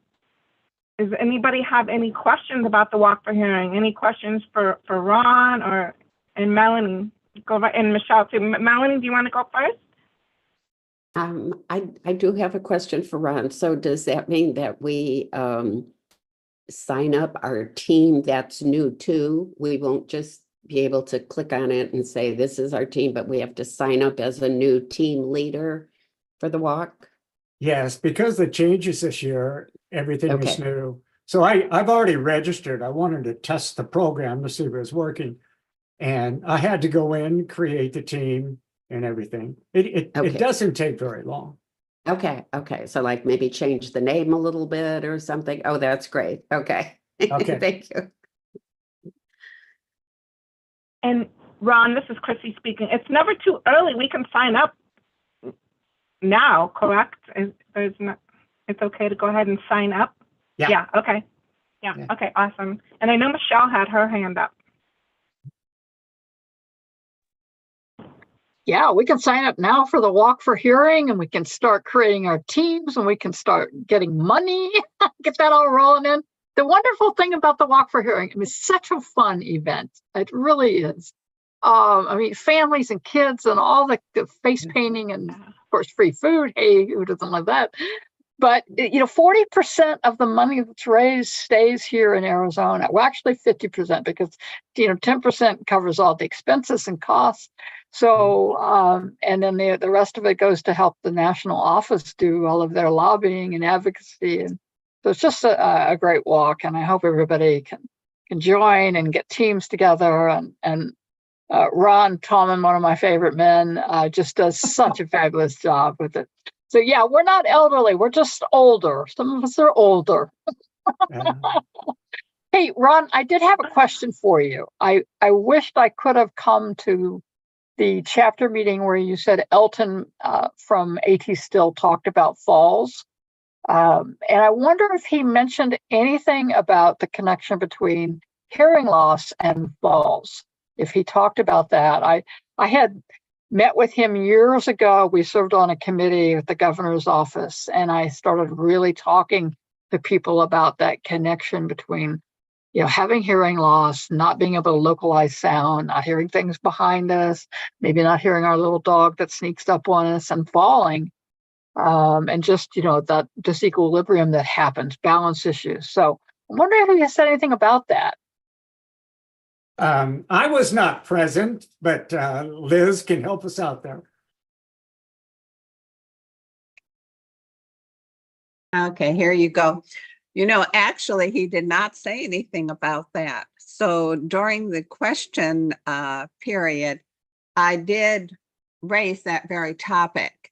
does anybody have any questions about the walk for hearing? Any questions for Ron and Melanie? Go right, and Michelle too. Melanie, do you want to go first? I do have a question for Ron. So does that mean that we sign up our team that's new too? We won't just be able to click on it and say, this is our team, but we have to sign up as a new team leader for the walk? Yes, because the changes this year, everything is Okay. new. So I've already registered. I wanted to test the program to see if it was working. And I had to go in, create the team and everything. It Okay. doesn't take very long. Okay, so like maybe change the name a little bit or something. Oh, that's great. Okay. Okay. Thank you. And Ron, this is Christy speaking. It's never too early. We can sign up now, correct? It's okay to go ahead and sign up? Yeah. Yeah, okay. Yeah, okay, awesome. And I know Michelle had her hand up. Yeah, we can sign up now for the walk for hearing, and we can start creating our teams, and we can start getting money, get that all rolling in. The wonderful thing about the walk for hearing, I mean, it's such a fun event. It really is. I mean, families and kids and all the face painting and of course free food. Hey, who doesn't love that? But 40% of the money that's raised stays here in Arizona. Well, actually 50% because 10% covers all the expenses and costs. So and then the rest of it goes to help the national office do all of their lobbying and advocacy. And so it's just a great walk, and I hope everybody can join and get teams together. And Ron Tomlin, one of my favorite men, just does such a fabulous job with it. So yeah, we're not elderly, we're just older. Some of us are older. Hey, Ron, I did have a question for you. I wished I could have come to the chapter meeting where you said Elton from AT Still talked about falls. And I wonder if he mentioned anything about the connection between hearing loss and falls. If he talked about that. I had met with him years ago. We served on a committee at the governor's office, and I started really talking to people about that connection between, having hearing loss, not being able to localize sound, not hearing things behind us, maybe not hearing our little dog that sneaks up on us, and falling. And just, that disequilibrium that happens, balance issues. So I'm wondering if you said anything about that. I was not present, but Liz can help us out there. Okay, here you go. Actually, he did not say anything about that. So during the question period, I did raise that very topic.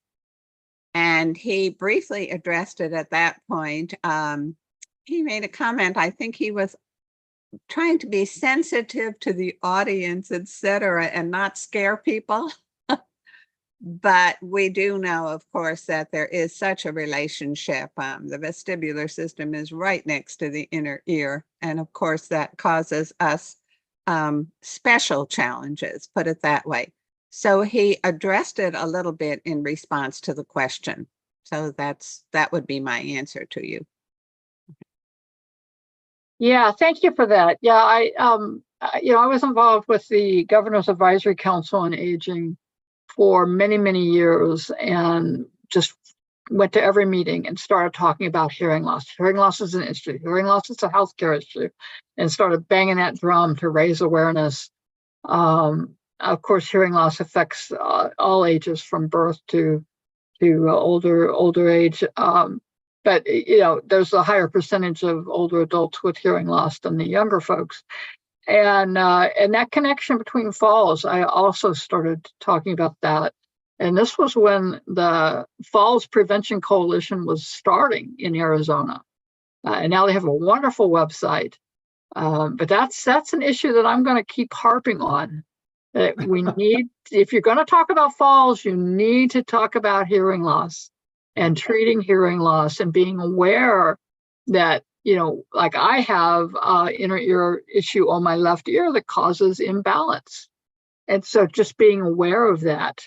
And he briefly addressed it at that point. He made a comment. I think he was trying to be sensitive to the audience, etc., and not scare people. But we do know, of course, that there is such a relationship. The vestibular system is right next to the inner ear. And of course, that causes us special challenges, put it that way. So he addressed it a little bit in response to the question. So that would be my answer to you. Yeah, thank you for that. Yeah, I was involved with the Governor's Advisory Council on Aging for many, many years, and just went to every meeting and started talking about hearing loss. Hearing loss is an issue. Hearing loss is a healthcare issue, and started banging that drum to raise awareness. Of course, hearing loss affects all ages from birth to older age. But, there's a higher percentage of older adults with hearing loss than the younger folks. And that connection between falls, I also started talking about that. And this was when the Falls Prevention Coalition was starting in Arizona. And now they have a wonderful website. But that's an issue that I'm going to keep harping on. We need, if you're going to talk about falls, you need to talk about hearing loss and treating hearing loss and being aware that like I have inner ear issue on my left ear that causes imbalance. And so just being aware of that,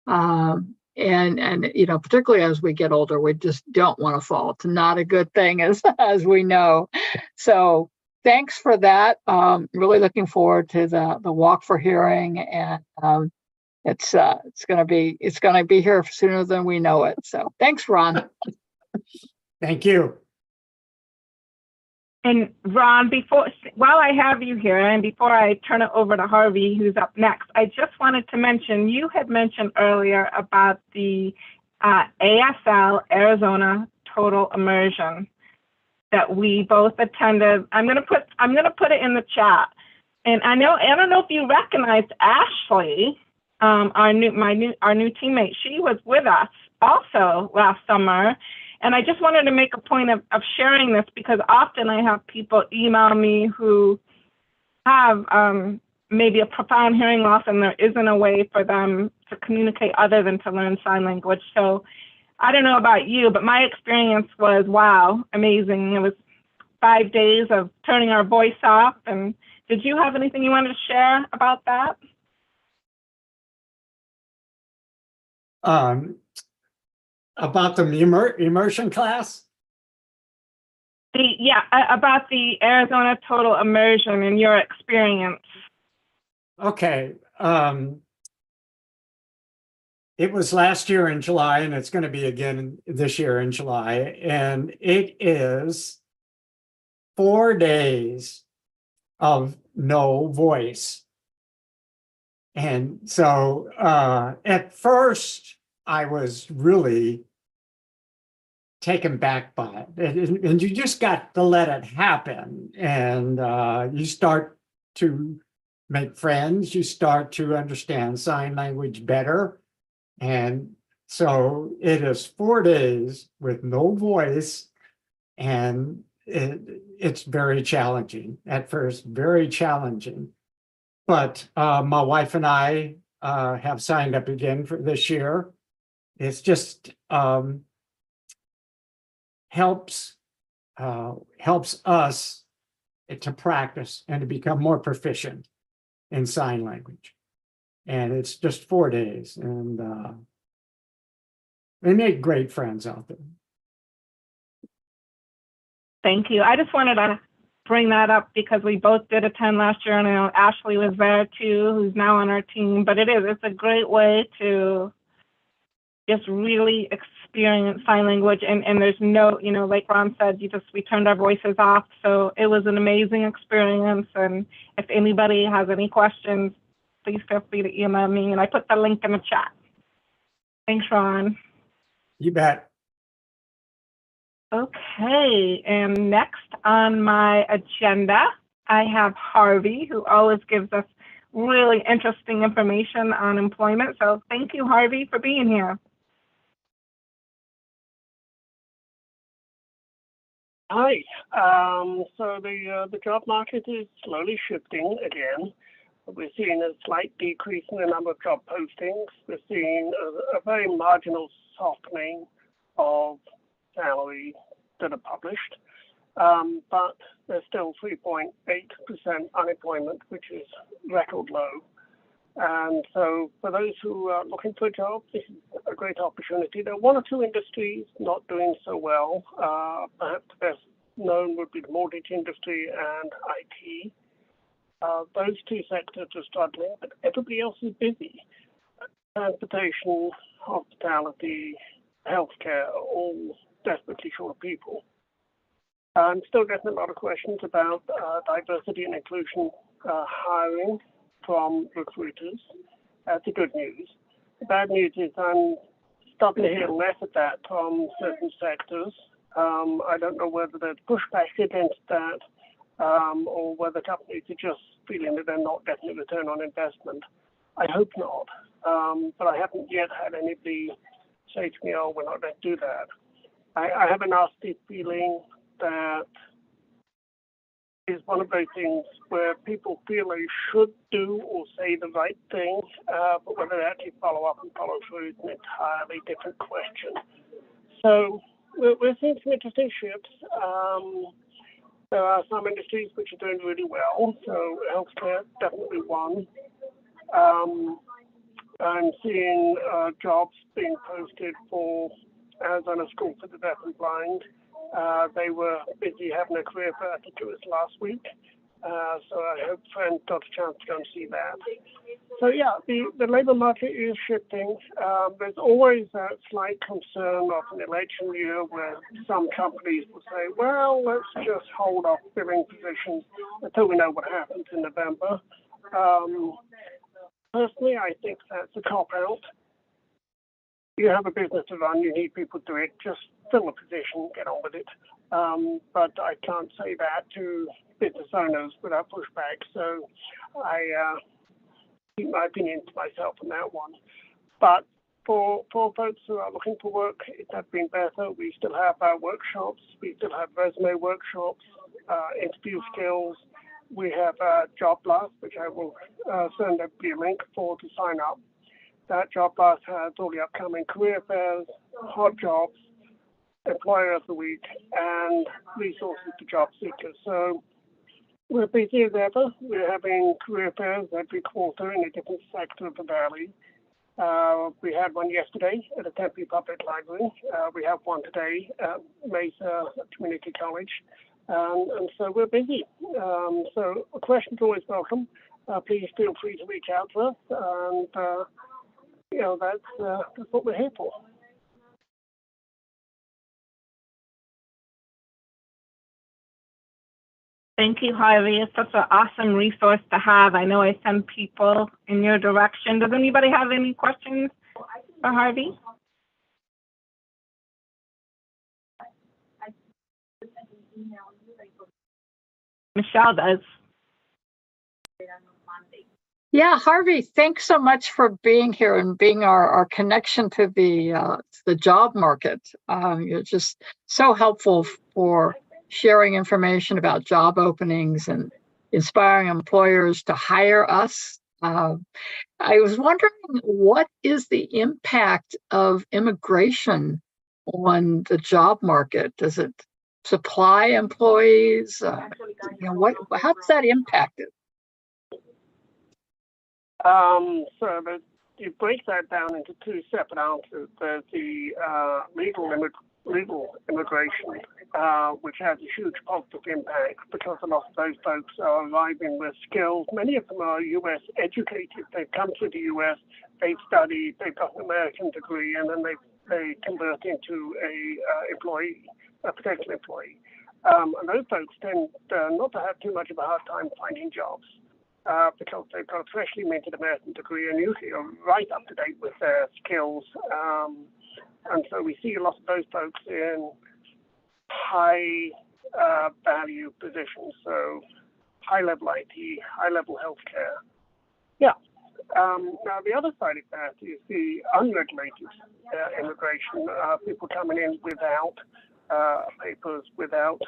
and particularly as we get older, we just don't want to fall. It's not a good thing, as we know. So thanks for that. Really looking forward to the Walk for Hearing, and it's gonna be here sooner than we know it. So thanks, Ron. Thank you. And Ron, while I have you here, and before I turn it over to Harvey, who's up next, I just wanted to mention, you had mentioned earlier about the ASL Arizona Total Immersion that we both attended. I'm gonna put it in the chat. And I don't know if you recognized Ashley, our new teammate. She was with us also last summer. And I just wanted to make a point of sharing this, because often I have people email me who have maybe a profound hearing loss, and there isn't a way for them to communicate other than to learn sign language. So I don't know about you, but my experience was, wow, amazing. It was 5 days of turning our voice off. And did you have anything you wanted to share about that? About the immersion class? About the Arizona Total Immersion and your experience. Okay. It was last year in July, and it's going to be again this year in July. And it is 4 days of no voice. And so at first, I was really taken back by it. And you just got to let it happen. And you start to make friends. You start to understand sign language better. And so it is 4 days with no voice. And it's very challenging at first, very challenging. But my wife and I have signed up again for this year. It's just helps us to practice and to become more proficient in sign language. And it's just 4 days, and we make great friends out there. Thank you. I just wanted to bring that up because we both did attend last year, and I know Ashley was there too, who's now on our team. But it's a great way to just really experience sign language, and there's no, like Ron said, we turned our voices off. So it was an amazing experience. And if anybody has any questions, please feel free to email me, and I put the link in the chat. Thanks, Ron. You bet. Okay, and next on my agenda, I have Harvey, who always gives us really interesting information on employment. So thank you, Harvey, for being here. Hi. So the job market is slowly shifting again. We're seeing a slight decrease in the number of job postings. We're seeing a very marginal softening of salary that are published, but there's still 3.8% unemployment, which is record low. And so for those who are looking for a job, this is a great opportunity. There are one or two industries not doing so well. Perhaps the best known would be the mortgage industry and IT. Those two sectors are struggling, but everybody else is busy. Transportation, hospitality, healthcare are all desperately short of people. I'm still getting a lot of questions about diversity and inclusion hiring from recruiters. That's the good news. The bad news is I'm starting to hear less of that from certain sectors. I don't know whether there's pushback against that or whether companies are just feeling that they're not getting a return on investment. I hope not, but I haven't yet had anybody say to me, oh, we're not going to do that. I have a nasty feeling that is one of those things where people feel they should do or say the right thing, but whether they actually follow up and follow through is an entirely different question. So we're seeing some interesting shifts. There are some industries which are doing really well, so healthcare definitely one. I'm seeing jobs being posted for Arizona School for the Deaf and Blind. They were busy having a career fair, I think it was last week. So I hope friends got a chance to go and see that. So yeah, the labor market is shifting. There's always that slight concern of an election year where some companies will say, well, let's just hold off filling positions until we know what happens in November. Personally, I think that's a cop-out. You have a business to run, you need people to do it, just fill a position, get on with it. But I can't say that to business owners without pushback, so I keep my opinion to myself on that one. But for folks who are looking for work, it has been better. We still have our workshops, we still have resume workshops, interview skills. We have a job blast, which I will send a link for to sign up. That job blast has all the upcoming career fairs, hot jobs, employer of the week, and resources to job seekers. So we're busy as ever. We're having career fairs every quarter in a different sector of the valley. We had one yesterday at the Tempe Public Library. We have one today at Mesa Community College. And so we're busy. So a question's always welcome. Please feel free to reach out to us. And, that's what we're here for. Thank you, Harvey. It's such an awesome resource to have. I know I send people in your direction. Does anybody have any questions for Harvey? Michelle does. Yeah, Harvey, thanks so much for being here and being our connection to the job market. You're just so helpful for sharing information about job openings and inspiring employers to hire us. I was wondering, what is the impact of immigration on the job market? Does it supply employees? How does that impact it? So you break that down into two separate answers. There's the legal immigration, which has a huge positive impact because a lot of those folks are arriving with skills. Many of them are U.S. educated. They've come to the U.S., they've studied, they've got an American degree, and then they convert into a potential employee. And those folks tend not to have too much of a hard time finding jobs. Because they've got a freshly minted American degree and usually are right up to date with their skills. And so we see a lot of those folks in high value positions, so high level IT, high level healthcare. Yeah. Now the other side of that is the unregulated immigration, people coming in without papers, without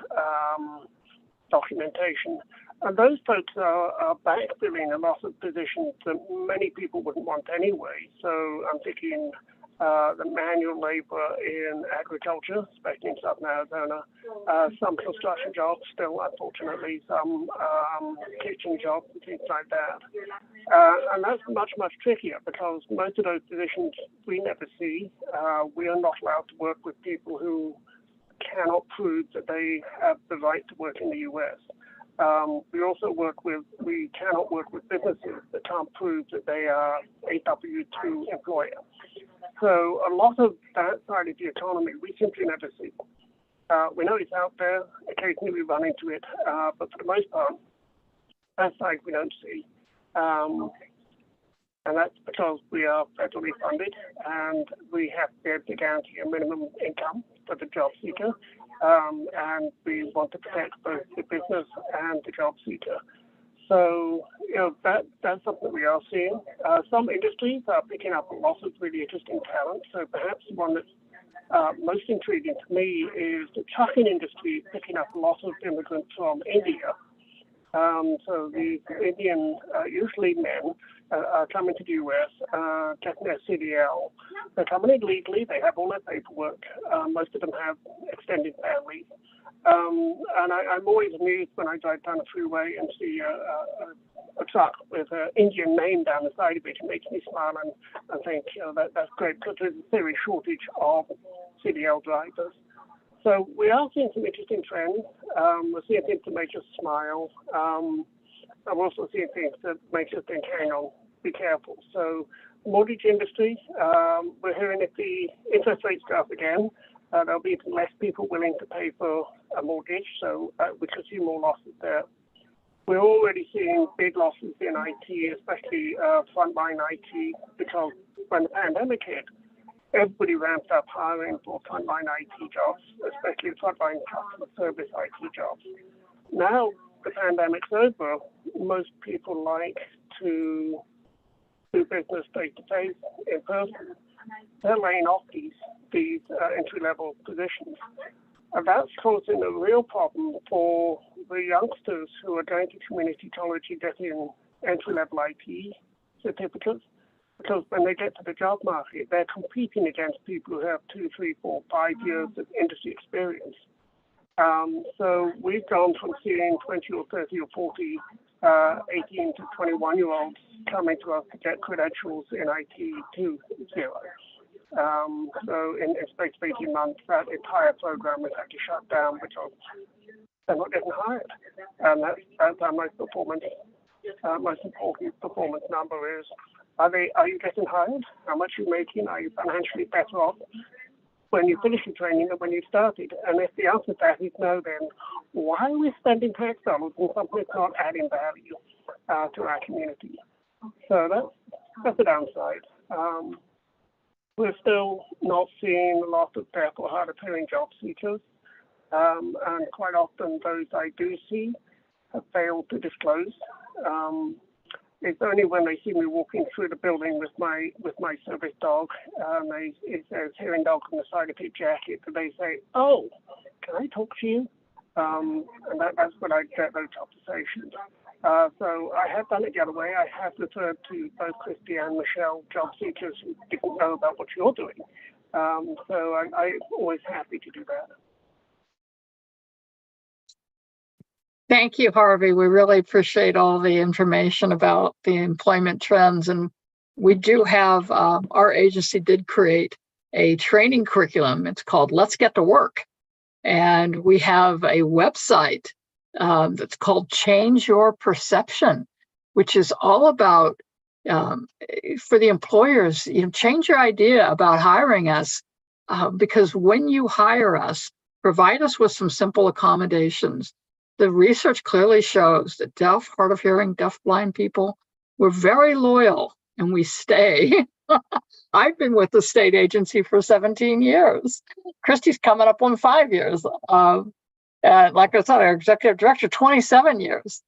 documentation. And those folks are backfilling a lot of positions that many people wouldn't want anyway. So I'm thinking the manual labor in agriculture, especially in southern Arizona, some construction jobs still, unfortunately, some kitchen jobs and things like that. And that's much, much trickier because most of those positions we never see. We are not allowed to work with people who cannot prove that they have the right to work in the U.S. We cannot work with businesses that can't prove that they are a W-2 employer. So a lot of that side of the economy, we simply never see. We know it's out there. Occasionally we run into it, but for the most part, that side we don't see. And that's because we are federally funded and we have to be able to guarantee a minimum income for the job seeker. And we want to protect both the business and the job seeker. So, that's something we are seeing. Some industries are picking up a lot of really interesting talent. So perhaps one that's most intriguing to me is the trucking industry picking up a lot of immigrants from India. So the Indian, usually men, are coming to the U.S., getting their CDL. They're coming in legally. They have all their paperwork. Most of them have extended families. And I'm always amused when I drive down the freeway and see a truck with an Indian name down the side of it. It makes me smile and think, that's great, because there's a serious shortage of CDL drivers. So we are seeing some interesting trends. We're seeing things that make us smile. I'm also seeing things that make us think, hang on, be careful. So mortgage industry, we're hearing if the interest rates go up again, there'll be less people willing to pay for a mortgage, so we could see more losses there. We're already seeing big losses in IT, especially frontline IT, because when the pandemic hit, everybody ramped up hiring for frontline IT jobs, especially frontline customer service IT jobs. Now the pandemic's over, most people like to do business face-to-face in person. They're laying off these entry-level positions. And that's causing a real problem for the youngsters who are going to community college and getting entry-level IT certificates, because when they get to the job market, they're competing against people who have 2, 3, 4, 5 years of industry experience. So we've gone from seeing 20 or 30 or 40 18 to 21-year-olds coming to us to get credentials in IT to 0. So in space of 18 months, that entire program was actually shut down because they're not getting hired. And that's our most important performance number is, are you getting hired? How much are you making? Are you financially better off when you finish your training than when you started? And if the answer to that is no, then why are we spending tax dollars on something that's not adding value to our community? So that's the downside. We're still not seeing a lot of deaf or hard of hearing job seekers. And quite often those I do see have failed to disclose. It's only when they see me walking through the building with my service dog, it says hearing dog on the side of his jacket, and they say, "Oh, can I talk to you?" And that's when I get those conversations. So I have done it the other way. I have referred to both Christy and Michelle, job seekers who didn't know about what you're doing. So I'm always happy to do that. Thank you, Harvey. We really appreciate all the information about the employment trends. And we do have, our agency did create a training curriculum. It's called Let's Get to Work. And we have a website that's called Change Your Perception, which is all about, for the employers, change your idea about hiring us. Because when you hire us, provide us with some simple accommodations. The research clearly shows that deaf, hard of hearing, deaf-blind people, we're very loyal and we stay. I've been with the state agency for 17 years. Christy's coming up on 5 years. Like I said, our executive director, 27 years.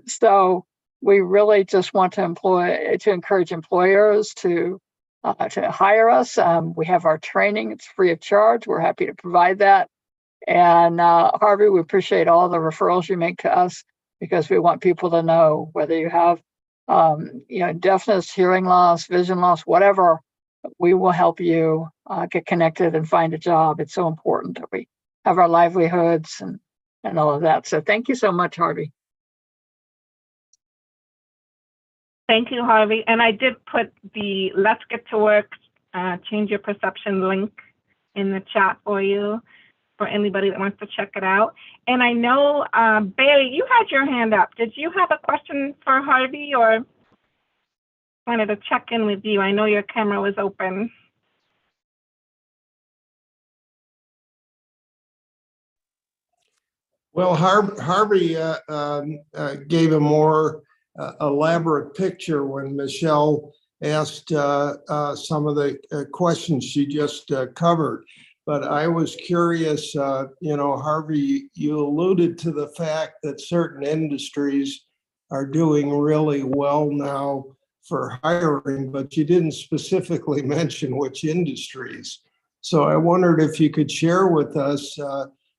So we really just want to encourage employers to hire us. We have our training. It's free of charge. We're happy to provide that. And Harvey, we appreciate all the referrals you make to us because we want people to know whether you have, deafness, hearing loss, vision loss, whatever, we will help you get connected and find a job. It's so important that we have our livelihoods and all of that. So thank you so much, Harvey. Thank you, Harvey. And I did put the Let's Get to Work, Change Your Perception link in the chat for you, for anybody that wants to check it out. And I know, Bailey, you had your hand up. Did you have a question for Harvey or wanted to check in with you? I know your camera was open. Well, Harvey gave a more elaborate picture when Michelle asked some of the questions she just covered. But I was curious, Harvey, you alluded to the fact that certain industries are doing really well now for hiring, but you didn't specifically mention which industries. So I wondered if you could share with us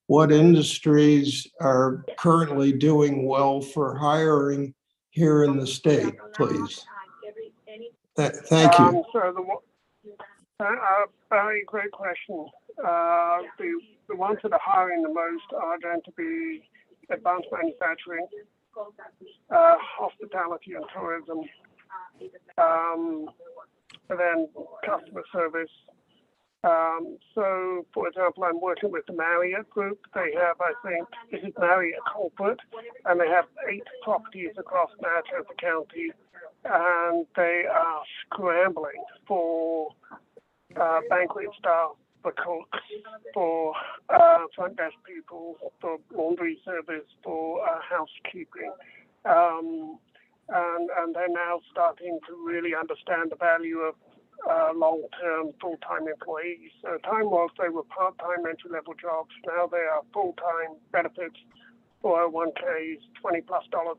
what industries are currently doing well for hiring here in the state, please. Thank you. Very great question. The ones that are hiring the most are going to be advanced manufacturing, hospitality and tourism, and then customer service. So, for example, I'm working with the Marriott Group. They have, I think, this is Marriott Corporate, and they have 8 properties across Maricopa County, and they are scrambling for banquet staff, for cooks, for front desk people, for laundry service, for housekeeping. And they're now starting to really understand the value of long-term full-time employees. So time was they were part-time entry-level jobs. Now they are full-time benefits, 401ks, $20+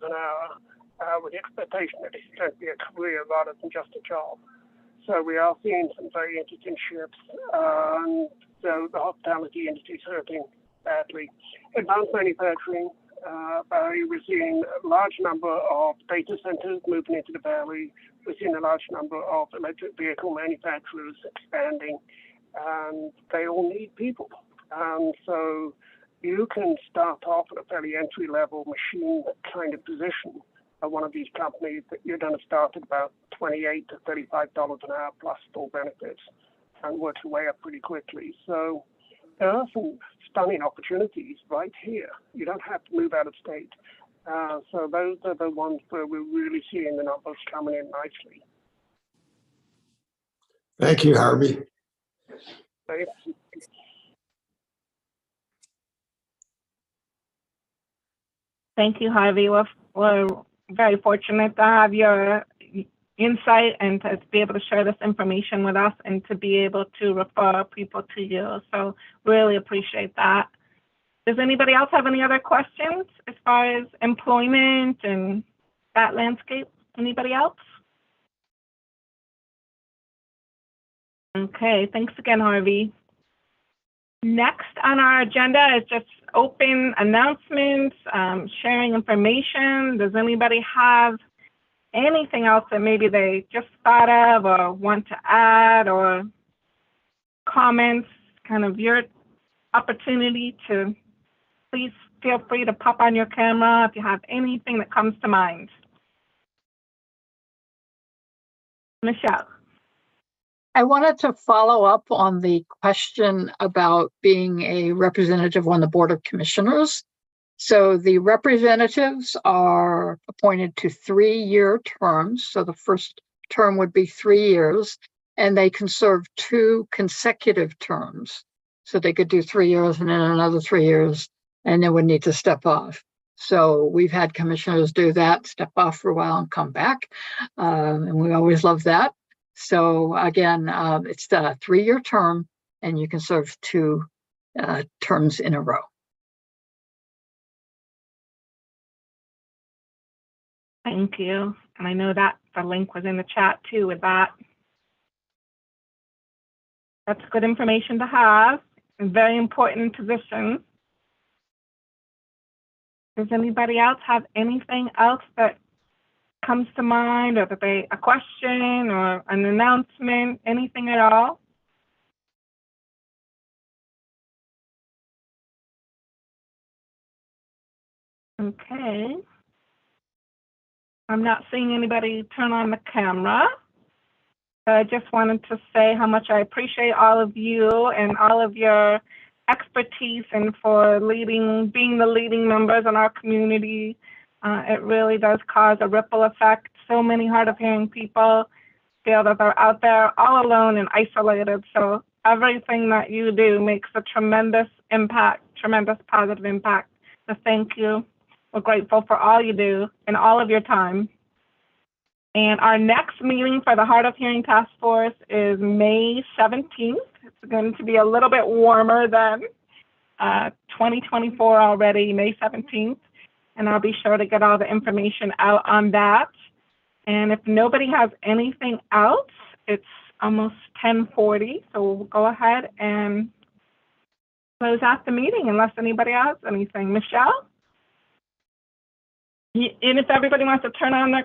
an hour, with the expectation that it's going to be a career rather than just a job. So we are seeing some very interesting shifts. So the hospitality industry is hurting badly. Advanced manufacturing, we're seeing a large number of data centers moving into the Valley. We're seeing a large number of electric vehicle manufacturers expanding, and they all need people. So you can start off at a fairly entry-level machine kind of position at one of these companies that you're going to start at about $28 to $35 an hour plus full benefits and work your way up pretty quickly. So there are some stunning opportunities right here. You don't have to move out of state. So those are the ones where we're really seeing the numbers coming in nicely. Thank you, Harvey. Thanks. Thank you, Harvey. We're very fortunate to have your insight and to be able to share this information with us and to be able to refer people to you. So really appreciate that. Does anybody else have any other questions as far as employment and that landscape? Anybody else? Okay, thanks again, Harvey. Next on our agenda is just open announcements, sharing information. Does anybody have anything else that maybe they just thought of or want to add, or comments? Kind of your opportunity to please feel free to pop on your camera if you have anything that comes to mind. Michelle. I wanted to follow up on the question about being a representative on the Board of Commissioners. So the representatives are appointed to 3-year terms. So the first term would be 3 years, and they can serve 2 consecutive terms. So they could do 3 years and then another 3 years, and then would need to step off. So we've had commissioners do that, step off for a while and come back. And we always love that. So again, it's the 3-year term, and you can serve 2 terms in a row. Thank you. And I know that the link was in the chat too with that. That's good information to have. A very important position. Does anybody else have anything else that comes to mind, or that a question or an announcement, anything at all? Okay. I'm not seeing anybody turn on the camera. I just wanted to say how much I appreciate all of you and all of your expertise and for being the leading members in our community. It really does cause a ripple effect. So many hard of hearing people feel that they're out there all alone and isolated. So everything that you do makes a tremendous impact, tremendous positive impact. So thank you. We're grateful for all you do and all of your time. And our next meeting for the Hard of Hearing Task Force is May 17th. It's going to be a little bit warmer than 2024 already, May 17th. And I'll be sure to get all the information out on that. And if nobody has anything else, it's almost 10:40. So we'll go ahead and close out the meeting unless anybody has anything. Michelle? And if everybody wants to turn on their